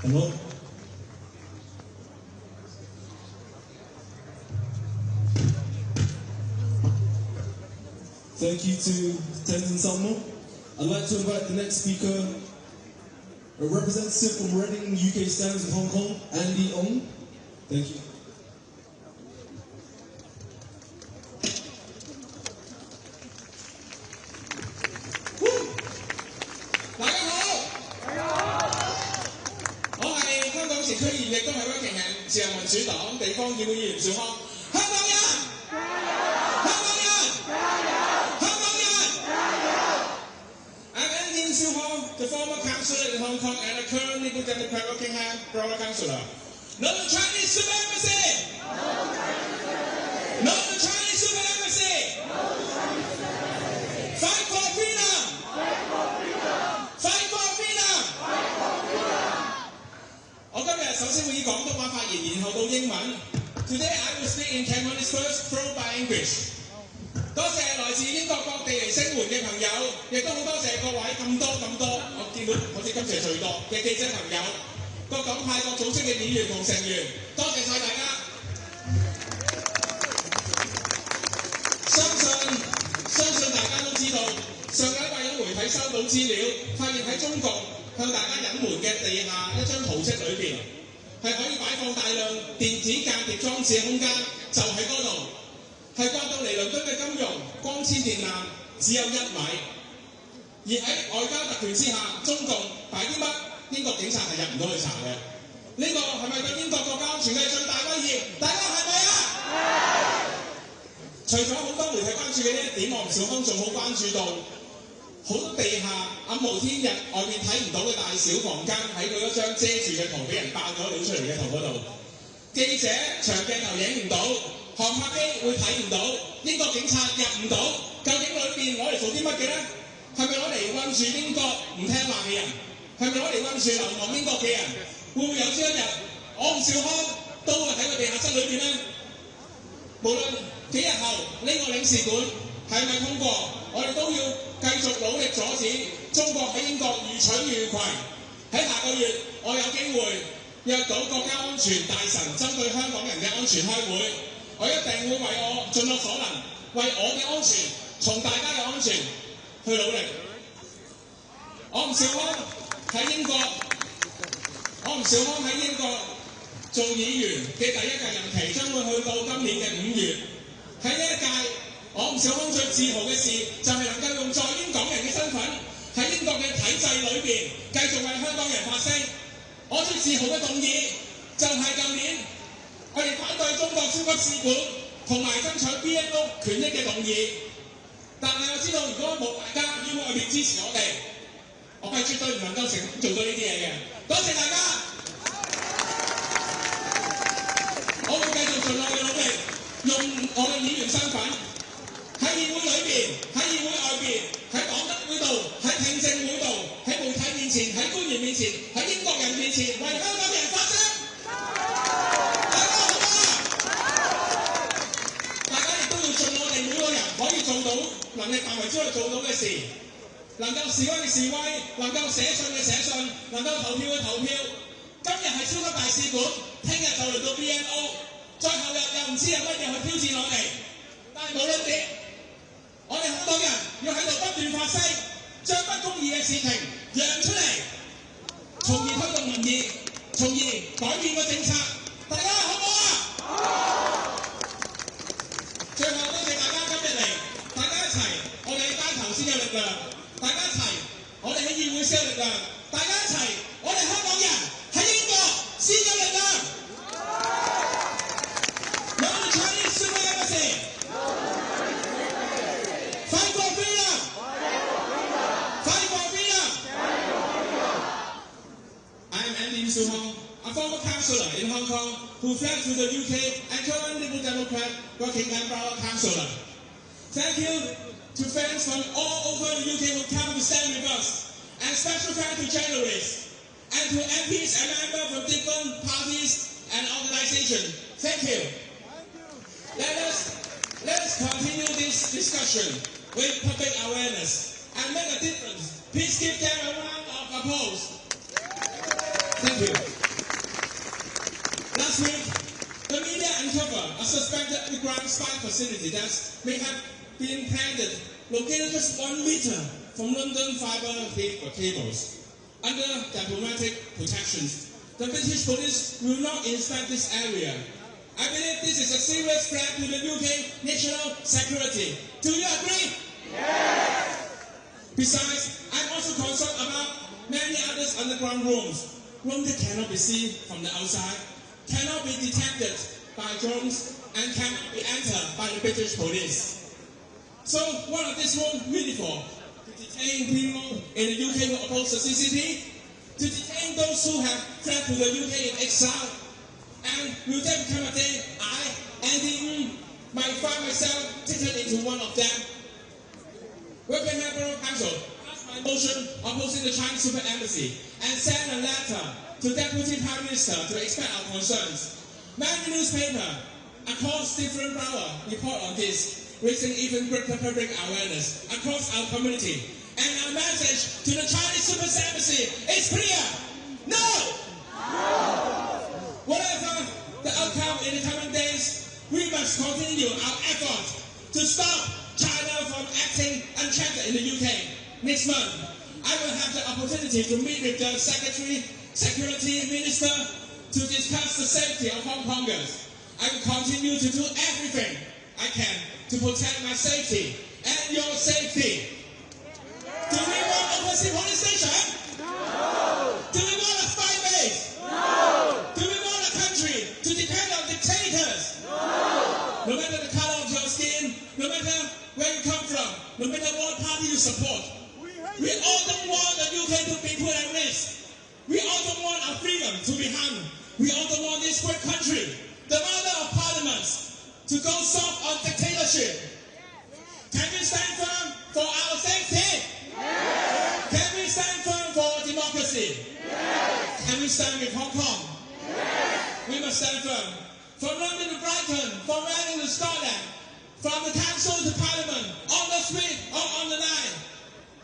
K: Hello. Thank you to Tenzin Salmo. I'd like to invite the next speaker, a representative from Reading, UK Stands in Hong Kong, Andy Ong. Thank you.
M: The former councillor in Hong Kong and a current Liberal Democrat Rockingham Borough Councillor. No to Chinese super embassy! No to Chinese super embassy! Fight for freedom! Fight for freedom! 我今日首先會以廣東話發言，然後到英文。Today I will speak in Cantonese first, followed by English. 多謝來自英國各地嚟聲援嘅朋友，亦都好多謝各位咁多，我見到好似今次係最多嘅記者朋友，各黨派各組織嘅議員同成員，多謝晒大家。相信大家都知道，上個禮拜有媒體收到資料，發現喺中共向大家隱瞞嘅地下一張圖則裏邊，係可以擺放大量電子間諜裝置嘅空間，就喺嗰度。係過到嚟倫敦嘅金融光纖電纜只有1米，而喺外交特權之下，中共擺啲乜英國警察係入唔到去查嘅。呢個係咪對英國國家安全嘅最大威脅？大家係咪啊？除咗好多媒體關注嘅呢一點，我唔少康仲好關注到好多地下暗無天日外面睇唔到嘅大小房間，喺佢嗰張遮住嘅圖俾人爆咗料出嚟嘅圖嗰度，記者長鏡頭影唔到。航拍機會睇唔到，英國警察入唔到，究竟裏邊攞嚟做啲乜嘅呢？係咪攞嚟韞住英國唔聽話嘅人？係咪攞嚟韞住流亡英國嘅人？會唔會有朝一日我吳兆康都會喺個地下室裏邊咧，無論幾日後呢個領事館係咪通過，我哋都要繼續努力阻止中國喺英國予取予攜。喺下個月，我有機會約到國家安全大臣針對香港人嘅安全開會，我一定會為我盡我所能，為我嘅安全，從大家嘅安全去努力。我吳兆康喺英國做議員嘅第一屆任期將會去到今年嘅5月。喺呢一屆，我吳兆康最自豪嘅事就係能夠用在英港人嘅身份喺英國嘅體制裏邊繼續為香港人發聲。我最自豪嘅動議就係舊年我哋反對中國超級使館同埋爭取 BNO 權益嘅動議。但係我知道，如果冇大家於外面支持我哋，我係絕對唔能夠成功做到呢啲嘢嘅。多謝大家，我會繼續盡我嘅努力，用我嘅議員身份喺議會裏邊、喺議會外邊、喺黨德會度、喺聽證會度、喺媒體面前、喺官員面前、喺英國人面前，為香港人發聲。大家好嗎？大家亦都要盡我哋每個人可以做到能力範圍之內做到嘅事。能夠示威嘅示威，能夠寫信嘅寫信，能夠投票嘅投票。今日係超級大使館，聽日就嚟到 BNO， 再後日又唔知有乜嘢去挑戰我哋。但係無論點，我哋香港人要喺度不斷發聲，將不公義嘅事情揚出嚟，從而推動民意，從而改變個政策。大家好唔好啊？好！最後多謝大家今日嚟，大家一齊，我哋街頭先有力量。大家一齊，我哋喺議會先有力量；大家一齊，我哋香港人喺英國先有力量。No to Chinese supremacy. Fight for freedom. Fight for freedom. I am Andy Suhong, a former councillor in Hong Kong who fled to the UK and current Liberal Democrat Rockingham Borough Councillor. Thank you to fans from all over the UK who come to stand with us, and special thanks to journalists and to MPs and members from different parties and organizations. Thank you. Let us continue this discussion with public awareness and make a difference. Please give them a round of applause. Thank you. Last week, the media uncovered a suspected underground spy facility that may have been planted, located just 1 meter from London fibre cables. Under diplomatic protections, the British police will not inspect this area. I believe this is a serious threat to the UK national security. Do you agree? Yes! Besides, I'm also concerned about many other underground rooms that cannot be seen from the outside, cannot be detected by drones, and cannot be entered by the British police. So what are these rooms really for? To detain people in the UK who oppose the CCP? To detain those who have fled to the UK in exile? And will there become a day I, Andy, might find myself taken into one of them? Rockingham Borough Council passed my motion opposing the Chinese Super Embassy and sent a letter to Deputy Prime Minister to express our concerns. Many newspapers across different boroughs report on this, raising even greater public awareness across our community. And our message to the Chinese Super Embassy is clear. No! Whatever the outcome in the coming days, we must continue our effort to stop China from acting unchecked in the UK. Next month, I will have the opportunity to meet with the Security Minister to discuss the safety of Hong Kongers. I will continue to do everything I can to protect my safety and your safety. Do we want opposite police station? No! Do we want a spy base? No! Do we want a country to depend on dictators? No! No matter the color of your skin, no matter where you come from, no matter what party you support, we all don't want the UK to be put at risk. We all don't want our freedom to be harmed. We all don't want this great country, the mother of parliaments, to go soft on dictatorship. Can we stand firm for our safety? Yes. Can we stand firm for democracy? Yes. Can we stand with Hong Kong? Yes. we must stand firm. From London to Brighton, from Reading to Scotland, from the council to parliament, on the street or on the line.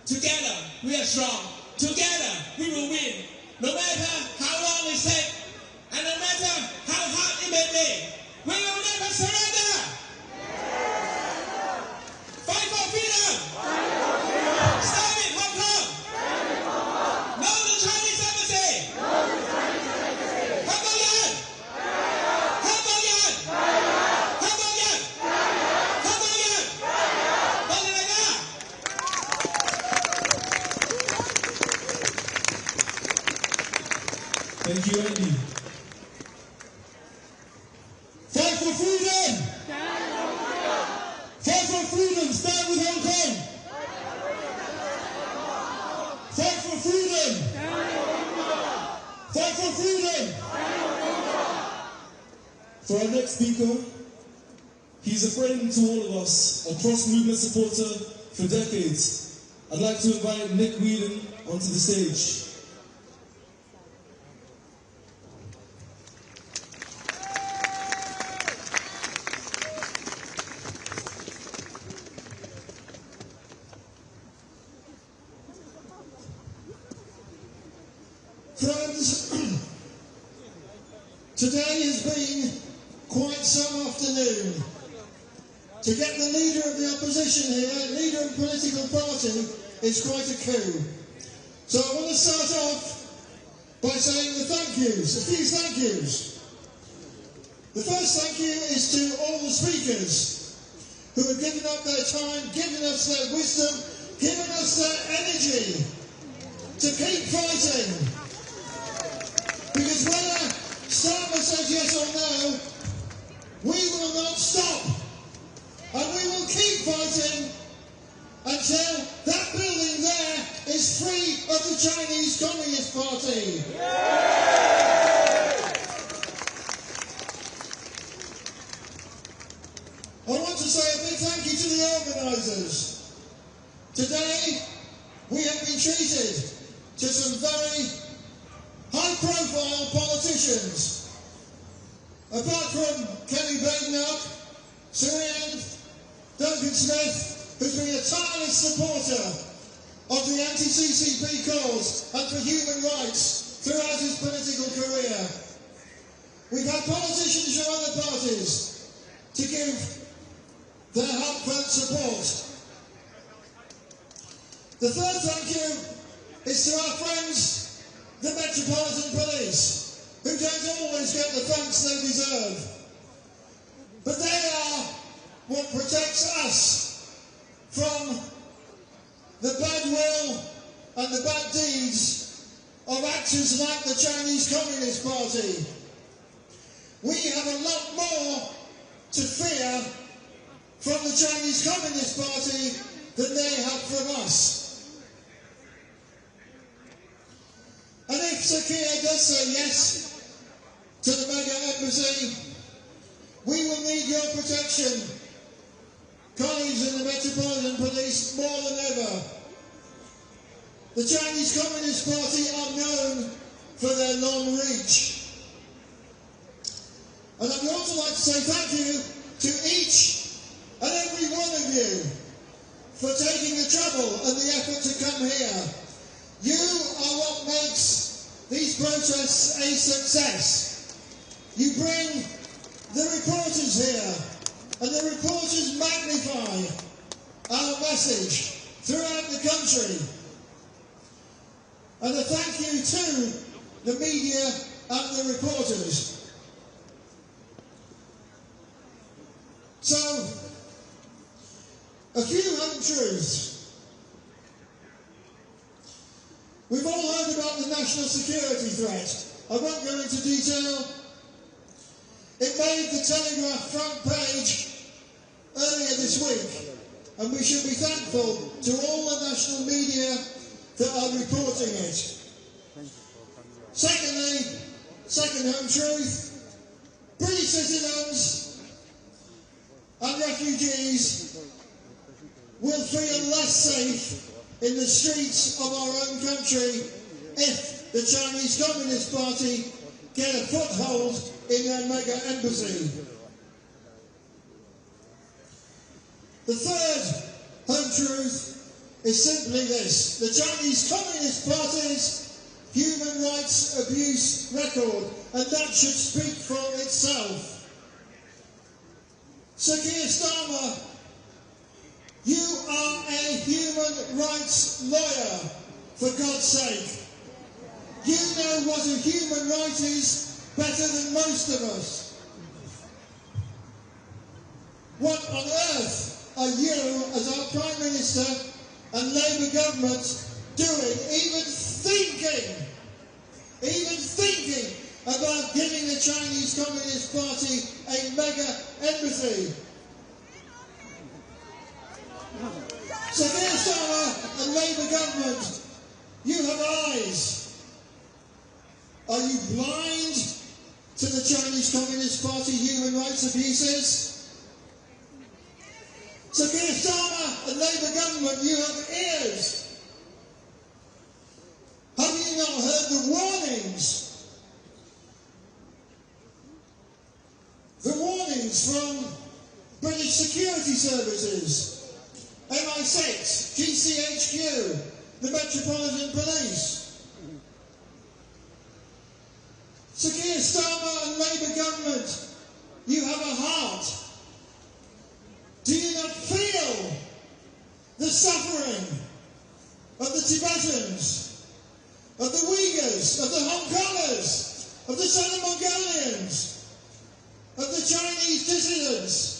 M: Together we are strong. Together we will win. No matter how long it takes, and no matter how hard it may be, we will never surrender. Fight for freedom. Stop it, Hong Kong. No to the Chinese embassy. Hong Kong Yan. Hong Kong Yan. Hong Kong Yan. Hong Kong Yan. Don't let it go.
K: Thank you, Andy.
G: Fight for freedom! Fight for freedom! Stand with Hong Kong! Fight for freedom! Fight for freedom!
K: For our next speaker, he's a friend to all of us, a cross-movement supporter for decades. I'd like to invite Nick Whelan onto the stage.
G: Friends, today has been quite some afternoon. To get the leader of the opposition here, leader of a political party, is quite a coup. So I want to start off by saying the thank yous, a few thank yous. The first thank you is to all the speakers who have given up their time, given us their wisdom, given us their energy to keep fighting. Because whether Starmer says yes or no, we will not stop. And we will keep fighting until that building there is free of the Chinese Communist Party. I want to say a big thank you to the organisers. Today, we have been treated to some very high-profile politicians. Apart from Kenny Badenoch, Syrian, Duncan Smith, who's been a tireless supporter of the anti-CCP cause and for human rights throughout his political career. We've had politicians from other parties to give their heartfelt support. The third thank you is to our friends, the Metropolitan Police, who don't always get the thanks they deserve. But they are what protects us from the bad will and the bad deeds of actors like the Chinese Communist Party. We have a lot more to fear from the Chinese Communist Party than they have from us. And if Sir Keir does say yes to the mega embassy, we will need your protection, colleagues in the Metropolitan Police, more than ever. The Chinese Communist Party are known for their long reach. And I would also like to say thank you to each and every one of you for taking the trouble and the effort to come here. You are what makes these protests a success. You bring the reporters here, and the reporters magnify our message throughout the country. And a thank you to the media and the reporters. So, a few home truths. We've all heard about the national security threat. I won't go into detail. It made the Telegraph front page earlier this week, and we should be thankful to all the national media that are reporting it. Secondly, second home truth, British citizens and refugees will feel less safe in the streets of our own country if the Chinese Communist Party get a foothold in their mega embassy. The third home truth is simply this: the Chinese Communist Party's human rights abuse record, and that should speak for itself. So Keir Starmer, you are a human rights lawyer, for God's sake. You know what a human right is better than most of us. What on earth are you, as our Prime Minister and Labour government, doing, even thinking about giving the Chinese Communist Party a mega embassy? So Keir Starmer and Labour government, you have eyes. Are you blind to the Chinese Communist Party human rights abuses? So Keir Starmer and Labour government, you have ears. Have you not heard the warnings? The warnings from British security services, MI6, GCHQ, the Metropolitan Police. So Keir Starmer and Labour government, you have a heart. Do you not feel the suffering of the Tibetans, of the Uyghurs, of the Hong Kongers, of the Southern Mongolians, of the Chinese dissidents?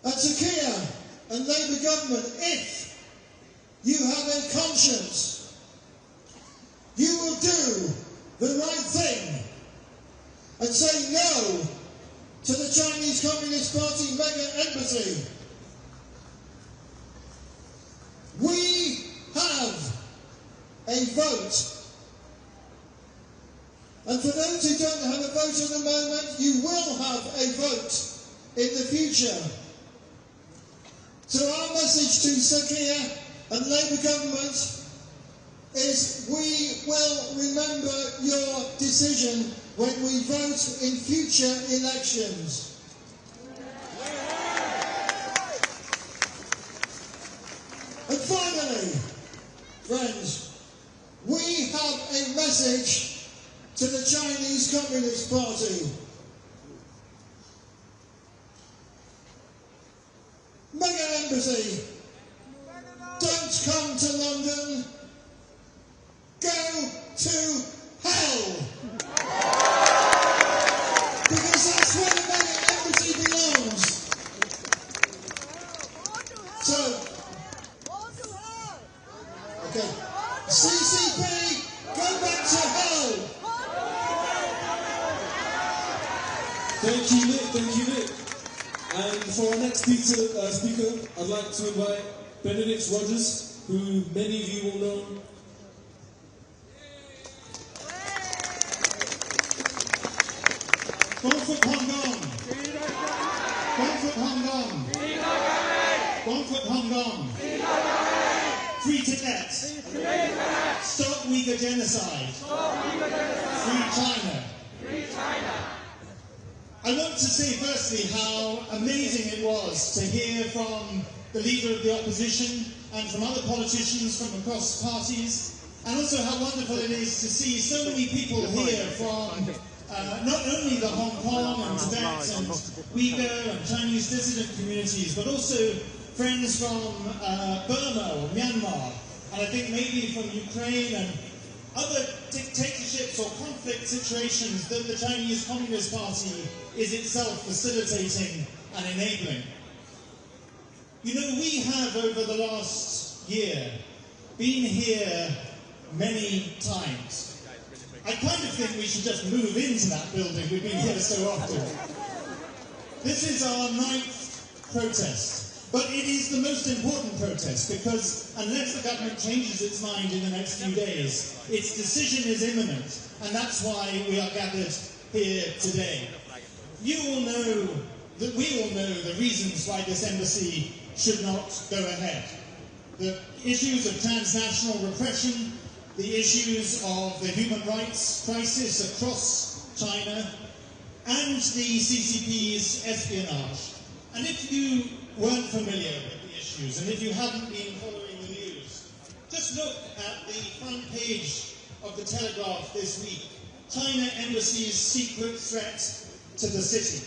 G: And to Keir and Labour government, if you have a conscience, you will do the right thing and say no to the Chinese Communist Party mega embassy. We have a vote. And for those who don't have a vote at the moment, you will have a vote in the future. So our message to Sir Keir and Labour government is we will remember your decision when we vote in future elections. And finally, friends, we have a message to the Chinese Communist Party. Mega embassy, don't come to London, go to hell. Because that's where the mega embassy belongs. So, okay, CCP, go back to hell.
K: Thank you, Nick. Thank you, Nick. And for our next speaker, I'd like to invite Benedict Rogers, who many of you will know.
A: Bonfoot Hong Kong. Bonfoot Hong Kong. Bonfoot Hong Kong. Free Tibet. Stop Uyghur genocide. Free China. I want to say firstly how amazing it was to hear from the leader of the opposition and from other politicians from across parties, and also how wonderful it is to see so many people here from not only the Hong Kong and Tibet and Uyghur and Chinese dissident communities, but also friends from Burma or Myanmar, and I think maybe from Ukraine and other dictatorships or conflict situations that the Chinese Communist Party is itself facilitating and enabling. You know, we have over the last year been here many times. I kind of think we should just move into that building. We've been here so often. This is our 9th protest. But it is the most important protest because unless the government changes its mind in the next few days, its decision is imminent, and that's why we are gathered here today. You all know that we all know the reasons why this embassy should not go ahead. The issues of transnational repression, the issues of the human rights crisis across China, and the CCP's espionage. And if you weren't familiar with the issues, and if you haven't been following the news, just look at the front page of the Telegraph this week. China Embassy's secret threat to the city.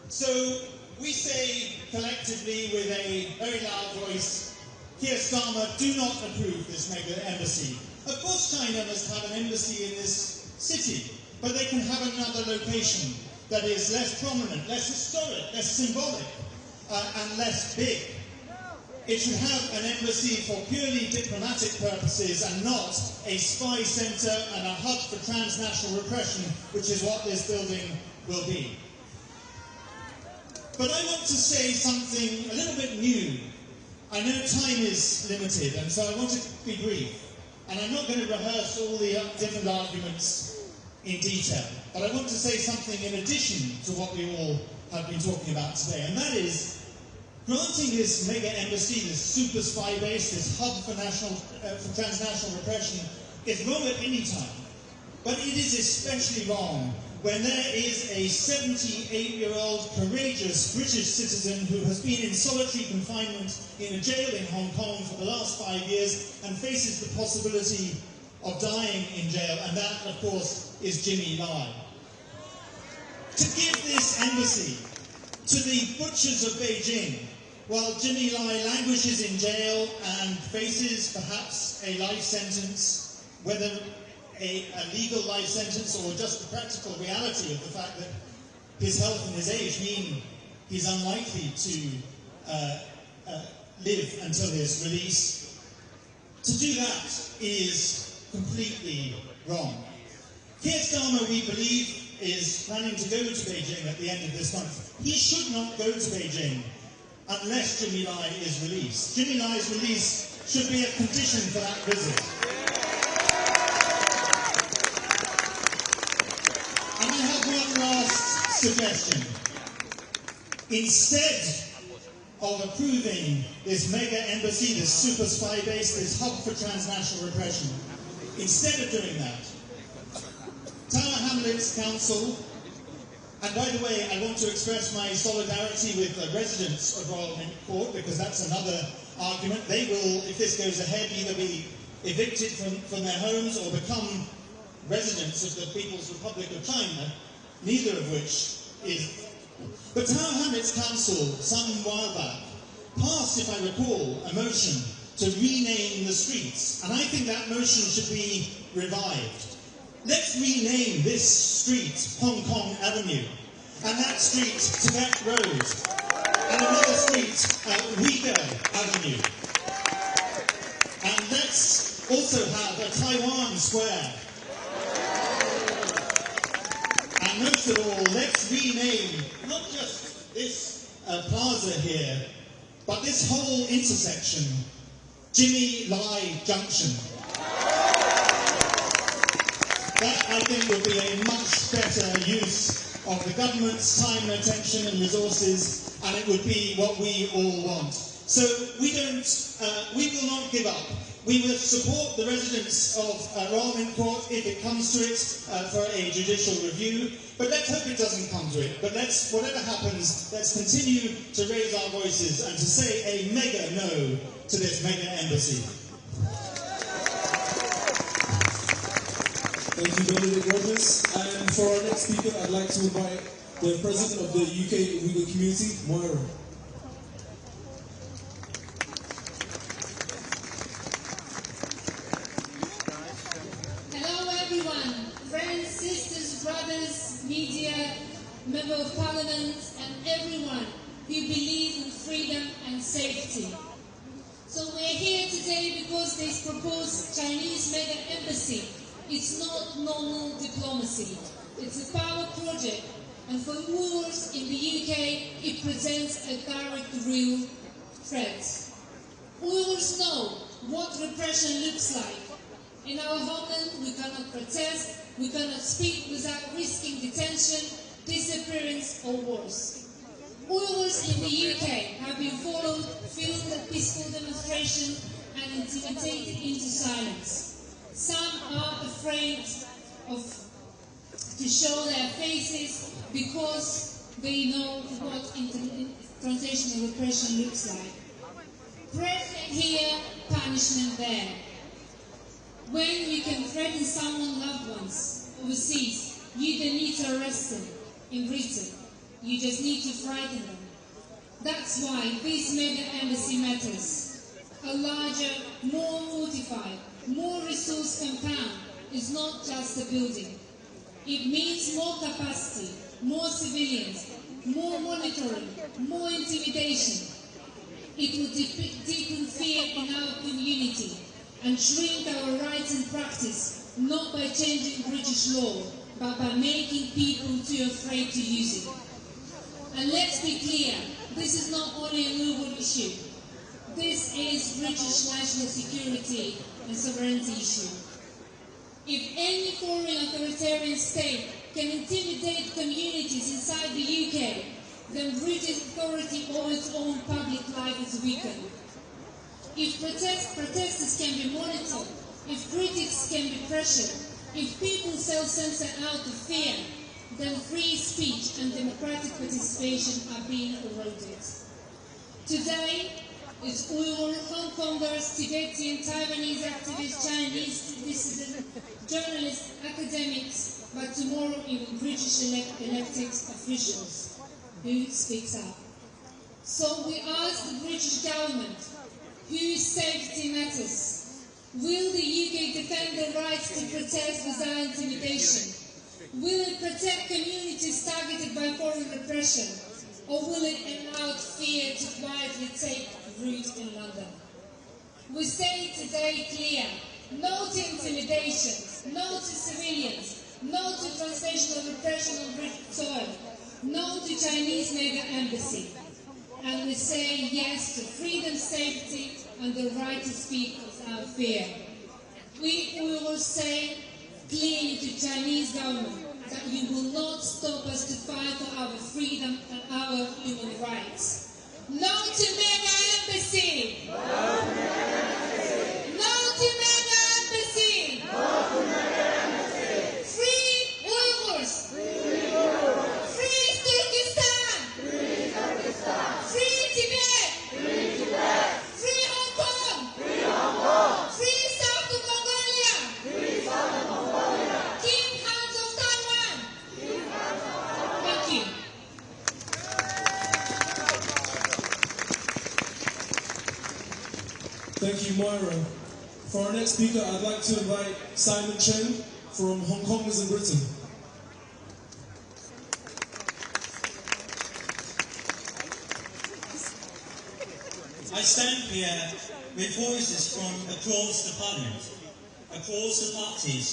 A: So we say collectively with a very loud voice, Keir Starmer, do not approve this mega embassy. Of course China must have an embassy in this city, but they can have another location that is less prominent, less historic, less symbolic, and less big. It should have an embassy for purely diplomatic purposes and not a spy centre and a hub for transnational repression, which is what this building will be. But I want to say something a little bit new. I know time is limited, and so I want to be brief. And I'm not going to rehearse all the different arguments in detail, but I want to say something in addition to what we all have been talking about today, and that is granting this mega embassy, this super spy base, this hub for transnational repression is wrong at any time. But it is especially wrong when there is a 78-year-old courageous British citizen who has been in solitary confinement in a jail in Hong Kong for the last 5 years and faces the possibility of dying in jail, and that, of course, is Jimmy Lai. To give this embassy to the butchers of Beijing, while Jimmy Lai languishes in jail and faces perhaps a life sentence, whether a legal life sentence or just the practical reality of the fact that his health and his age mean he's unlikely to live until his release. To do that is completely wrong. Keir Starmer, we believe, is planning to go to Beijing at the end of this month. He should not go to Beijing unless Jimmy Lai is released. Jimmy Lai's release should be a condition for that visit. And I have one last suggestion. Instead of approving this mega embassy, this super spy base, this hub for transnational repression, instead of doing that, Tower Hamlets Council, and by the way, I want to express my solidarity with the residents of Royal Mint Court, because that's another argument. They will, if this goes ahead, either be evicted from their homes or become residents of the People's Republic of China, neither of which is. But Tower Hamlets Council, some while back, passed, if I recall, a motion to rename the streets, and I think that motion should be revived. Let's rename this street Hong Kong Avenue, and that street Tibet Road, and another street Uyghur Avenue. And let's also have a Taiwan Square. And most of all, let's rename not just this plaza here, but this whole intersection Jimmy Lai Junction. That, I think, would be a much better use of the government's time and attention and resources, and it would be what we all want. So we will not give up. We will support the residents of Royal Mint Court if it comes to it for a judicial review, but let's hope it doesn't come to it. But whatever happens, let's continue to raise our voices and to say a mega no to this mega embassy.
K: Thank you, Benedict Rogers. And for our next speaker, I'd like to invite the president of the UK Uyghur community, Moira.
N: Hello, everyone. Friends, sisters, brothers, media, member of parliament, and everyone who believes in freedom and safety. So we're here today because this proposed Chinese mega embassy, it's not normal diplomacy. It's a power project, and for Uyghurs in the UK, it presents a direct real threat. Uyghurs know what repression looks like. In our homeland, we cannot protest, we cannot speak without risking detention, disappearance, or worse. Uyghurs in the UK have been followed, filmed at peaceful demonstrations, and intimidated into silence. Some are afraid to show their faces because they know what translational repression looks like. Threat here, punishment there. When you can threaten someone's loved ones overseas, you don't need to arrest them in Britain. You just need to frighten them. That's why this mega embassy matters. A larger, more fortified, more resource compound is not just a building. It means more capacity, more civilians, more monitoring, more intimidation. It will deepen fear in our community and shrink our rights in practice, not by changing British law, but by making people too afraid to use it. And let's be clear, this is not only a global issue. This is British national security and sovereignty issue. If any foreign authoritarian state can intimidate communities inside the UK, then British authority over its own public life is weakened. If protesters can be monitored, if critics can be pressured, if people self-censor out of fear, then free speech and democratic participation are being eroded. Today, it's Uyghur, Hong Kongers, Tibetan, Taiwanese activists, Chinese dissidents, journalists, academics, but tomorrow even British elected officials who speaks up. So we ask the British government, whose safety matters, will the UK defend the rights to protest without intimidation? Will it protect communities targeted by foreign repression? Or will it allow fear to quietly take root in London? We say today clear, no to intimidation, no to civilians, no to translational repression on British soil, no to Chinese mega embassy. And we say yes to freedom, safety, and the right to speak without fear. We will say clearly to Chinese government that you will not stop us to fight for our freedom and our human rights. No to mega embassy! No to mega embassy! No to mega embassy! No to mega embassy! Free Uyghurs! Free Uyghurs! Free Turkestan! Free Turkestan! Free Tibet! Free Tibet! Free Hong Kong! Free Hong Kong! Free South of Mongolia! Free South of Mongolia! King Hans of Taiwan! King Hans of Taiwan! Thank you.
K: Thank you, Moira. For our next speaker, I'd like to invite Simon Chen from Hong Kongers in Britain.
O: I stand here with voices from across the Parliament, across the parties,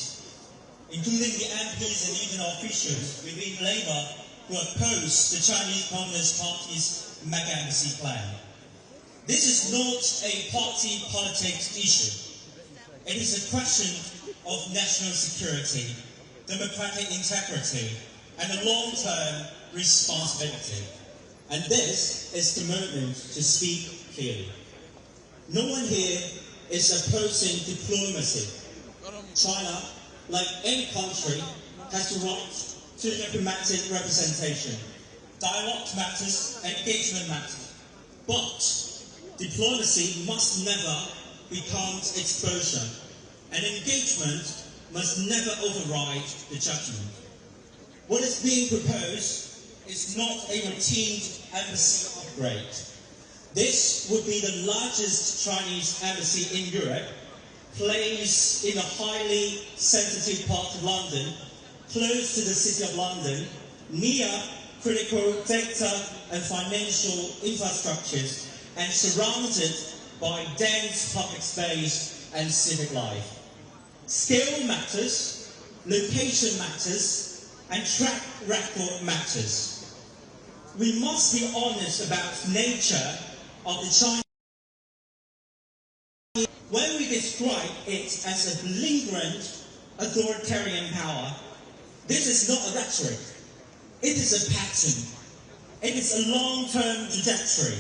O: including the MPs and even officials within Labour who oppose the Chinese Communist Party's mega embassy plan. This is not a party politics issue. It is a question of national security, democratic integrity, and a long-term responsibility. And this is the moment to speak clearly. No one here is opposing diplomacy. China, like any country, has the right to diplomatic representation. Dialogue matters, engagement matters. But diplomacy must never become exposure, and engagement must never override the judgment. What is being proposed is not a routine embassy upgrade. This would be the largest Chinese embassy in Europe, placed in a highly sensitive part of London, close to the City of London, near critical data and financial infrastructures, and surrounded by dense public space and civic life. Scale matters, location matters, and track record matters. We must be honest about the nature of the Chinese. When we describe it as a belligerent authoritarian power, this is not a rhetoric. It is a pattern. It is a long-term trajectory.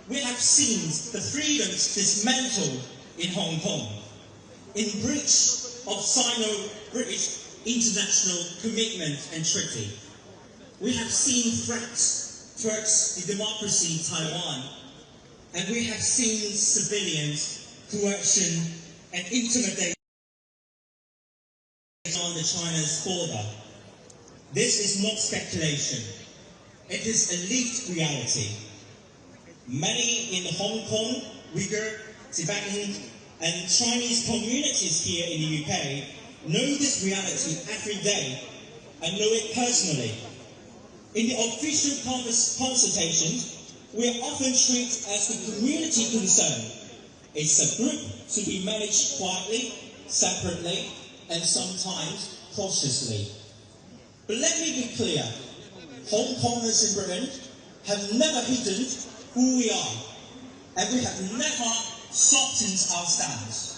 O: we have seen the freedoms dismantled in Hong Kong, in breach of Sino-British international commitment and treaty. We have seen threats towards the democracy in Taiwan, and we have seen civilians, coercion, and intimidation on the China's border. This is not speculation. It is a lived reality. Many in Hong Kong, Uyghur, Tibetan, and Chinese communities here in the UK know this reality every day and know it personally. In the official consultations, we are often treated as the community concern. It's a group to be managed quietly, separately, and sometimes cautiously. But let me be clear, Hong Kongers in Britain have never hidden who we are, and we have never softened our stance.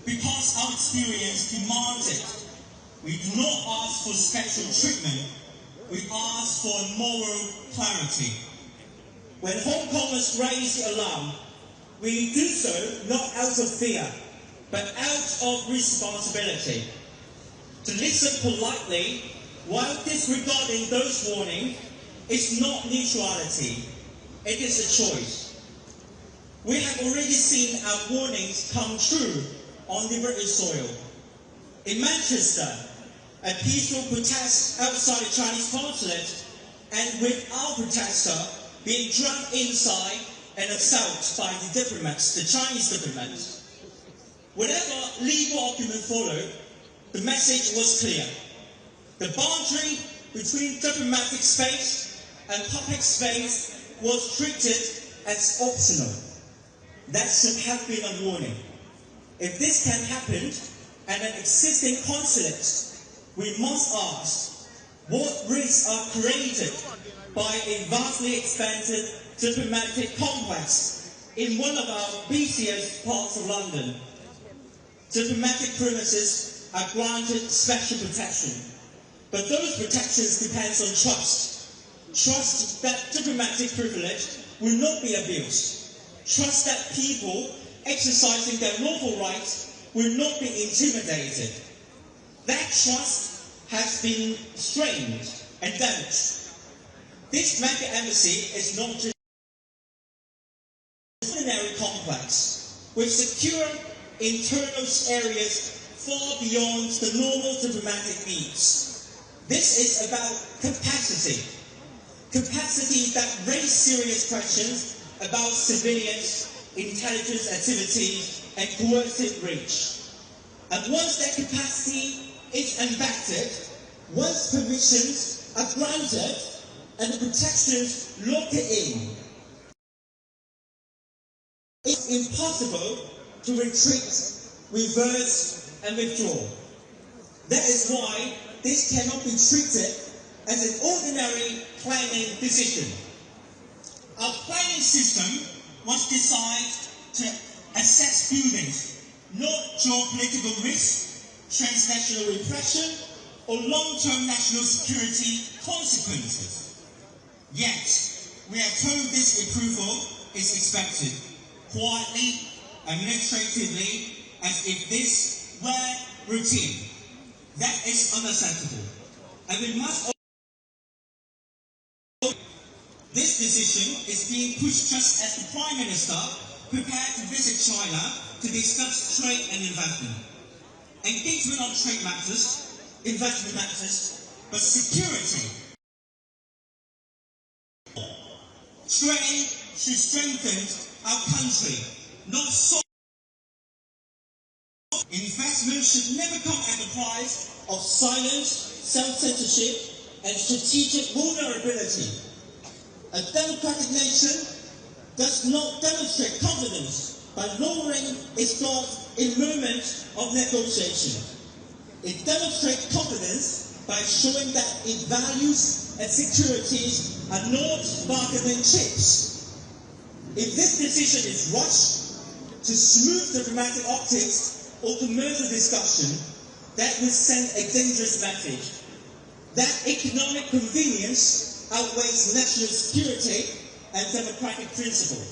O: Because our experience demands it, we do not ask for special treatment, we ask for moral clarity. When Hong Kongers raise the alarm, we do so not out of fear, but out of responsibility. To listen politely while disregarding those warnings is not neutrality, it is a choice. We have already seen our warnings come true on the British soil. In Manchester, a peaceful protest outside the Chinese consulate, and with our protester being dragged inside and assaulted by the diplomats, the Chinese diplomats. Whatever legal argument followed, the message was clear. The boundary between diplomatic space and public space was treated as optional. That should have been a warning. If this can happen at an existing consulate, we must ask what risks are created by a vastly expanded diplomatic complex in one of our busiest parts of London. Diplomatic premises are granted special protection, but those protections depend on trust. Trust that diplomatic privilege will not be abused. Trust that people exercising their lawful rights will not be intimidated. That trust has been strained and damaged. This mega embassy is not just an ordinary complex with secure internal areas far beyond the normal diplomatic needs. This is about capacity. Capacity that raises serious questions about civilians, intelligence activities, and coercive reach. And once that capacity is embedded, once permissions are granted, and the protections locked in, it's impossible to retreat, reverse, and withdraw. That is why this cannot be treated as an ordinary planning decision. Our planning system was designed to assess buildings, not geopolitical risk, transnational repression, or long-term national security consequences. Yet, we are told this approval is expected, quietly, administratively, as if this were routine. That is unacceptable. And we must. This decision is being pushed just as the Prime Minister prepared to visit China to discuss trade and investment. Engagement on trade matters, investment matters, but security. Trade should strengthen our country, not so. Investment should never come at the price of silence, self-censorship, and strategic vulnerability. A democratic nation does not demonstrate confidence by lowering its guard in moments of negotiation. It demonstrates confidence by showing that its values and securities are not bargaining chips. If this decision is rushed to smooth diplomatic optics or commercial discussion, that would send a dangerous message.
P: that economic convenience outweighs national security and democratic principle.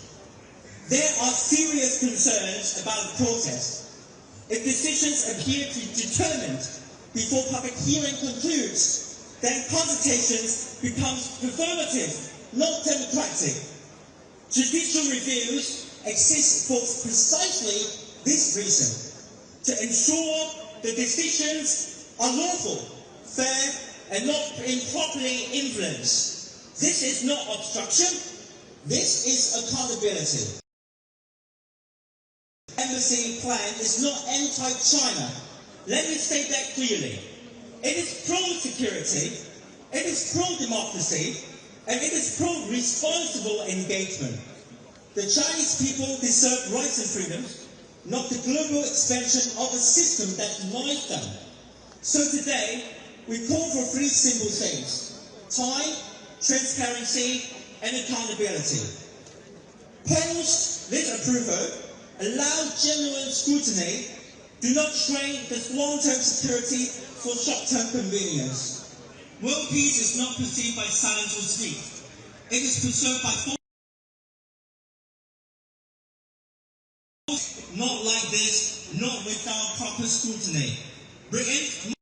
P: There are serious concerns about the protest. If decisions appear to be determined before public hearing concludes, then consultations becomes performative, not democratic. Judicial reviews exist for precisely this reason, to ensure the decisions are lawful, fair, and not improperly influenced. This is not obstruction, this is accountability. The embassy plan is not anti-China. Let me state that clearly. It is pro-security, it is pro-democracy, and it is pro-responsible engagement. The Chinese people deserve rights and freedoms, not the global expansion of a system that denies them. So today, we call for three simple things: time, transparency, and accountability. Post this approval, allow genuine scrutiny, do not strain this long-term security for short-term convenience. World peace is not perceived by silence or sleep. It is preserved by force. Not like this, not without proper scrutiny. Britain,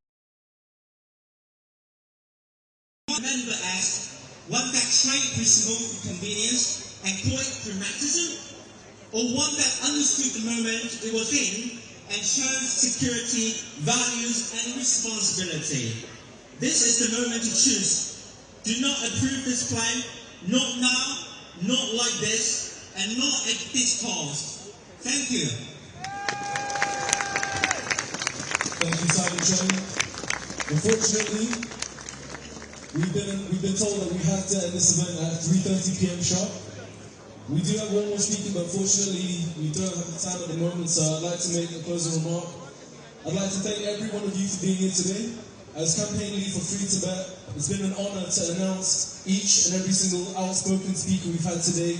P: remember as one that tried principle for convenience and call it pragmatism, or one that understood the moment it was in and chose security, values, and responsibility. This is the moment to choose. Do not approve this plan, not now, not like this, and not at this cost. Thank you.
K: Thank you, Simon Chen. Unfortunately, we've been told that we have to end this event at 3:30 p.m. sharp. We do have one more speaker, but unfortunately, we don't have the time at the moment, so I'd like to make a closing remark. I'd like to thank every one of you for being here today. As campaign lead for Free Tibet, it's been an honor to announce each and every single outspoken speaker we've had today.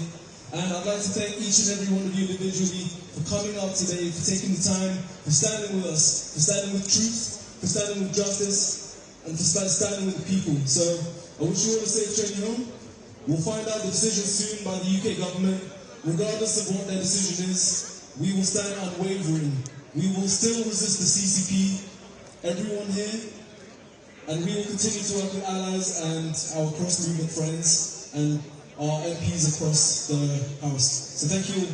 K: And I'd like to thank each and every one of you individually for coming out today, for taking the time, for standing with us, for standing with truth, for standing with justice, and for standing with the people. So I wish you all a safe journey home. We'll find out the decision soon by the UK government. Regardless of what their decision is, we will stand unwavering. We will still resist the CCP, everyone here, and we will continue to work with allies and our cross-movement friends and our MPs across the House. So thank you all.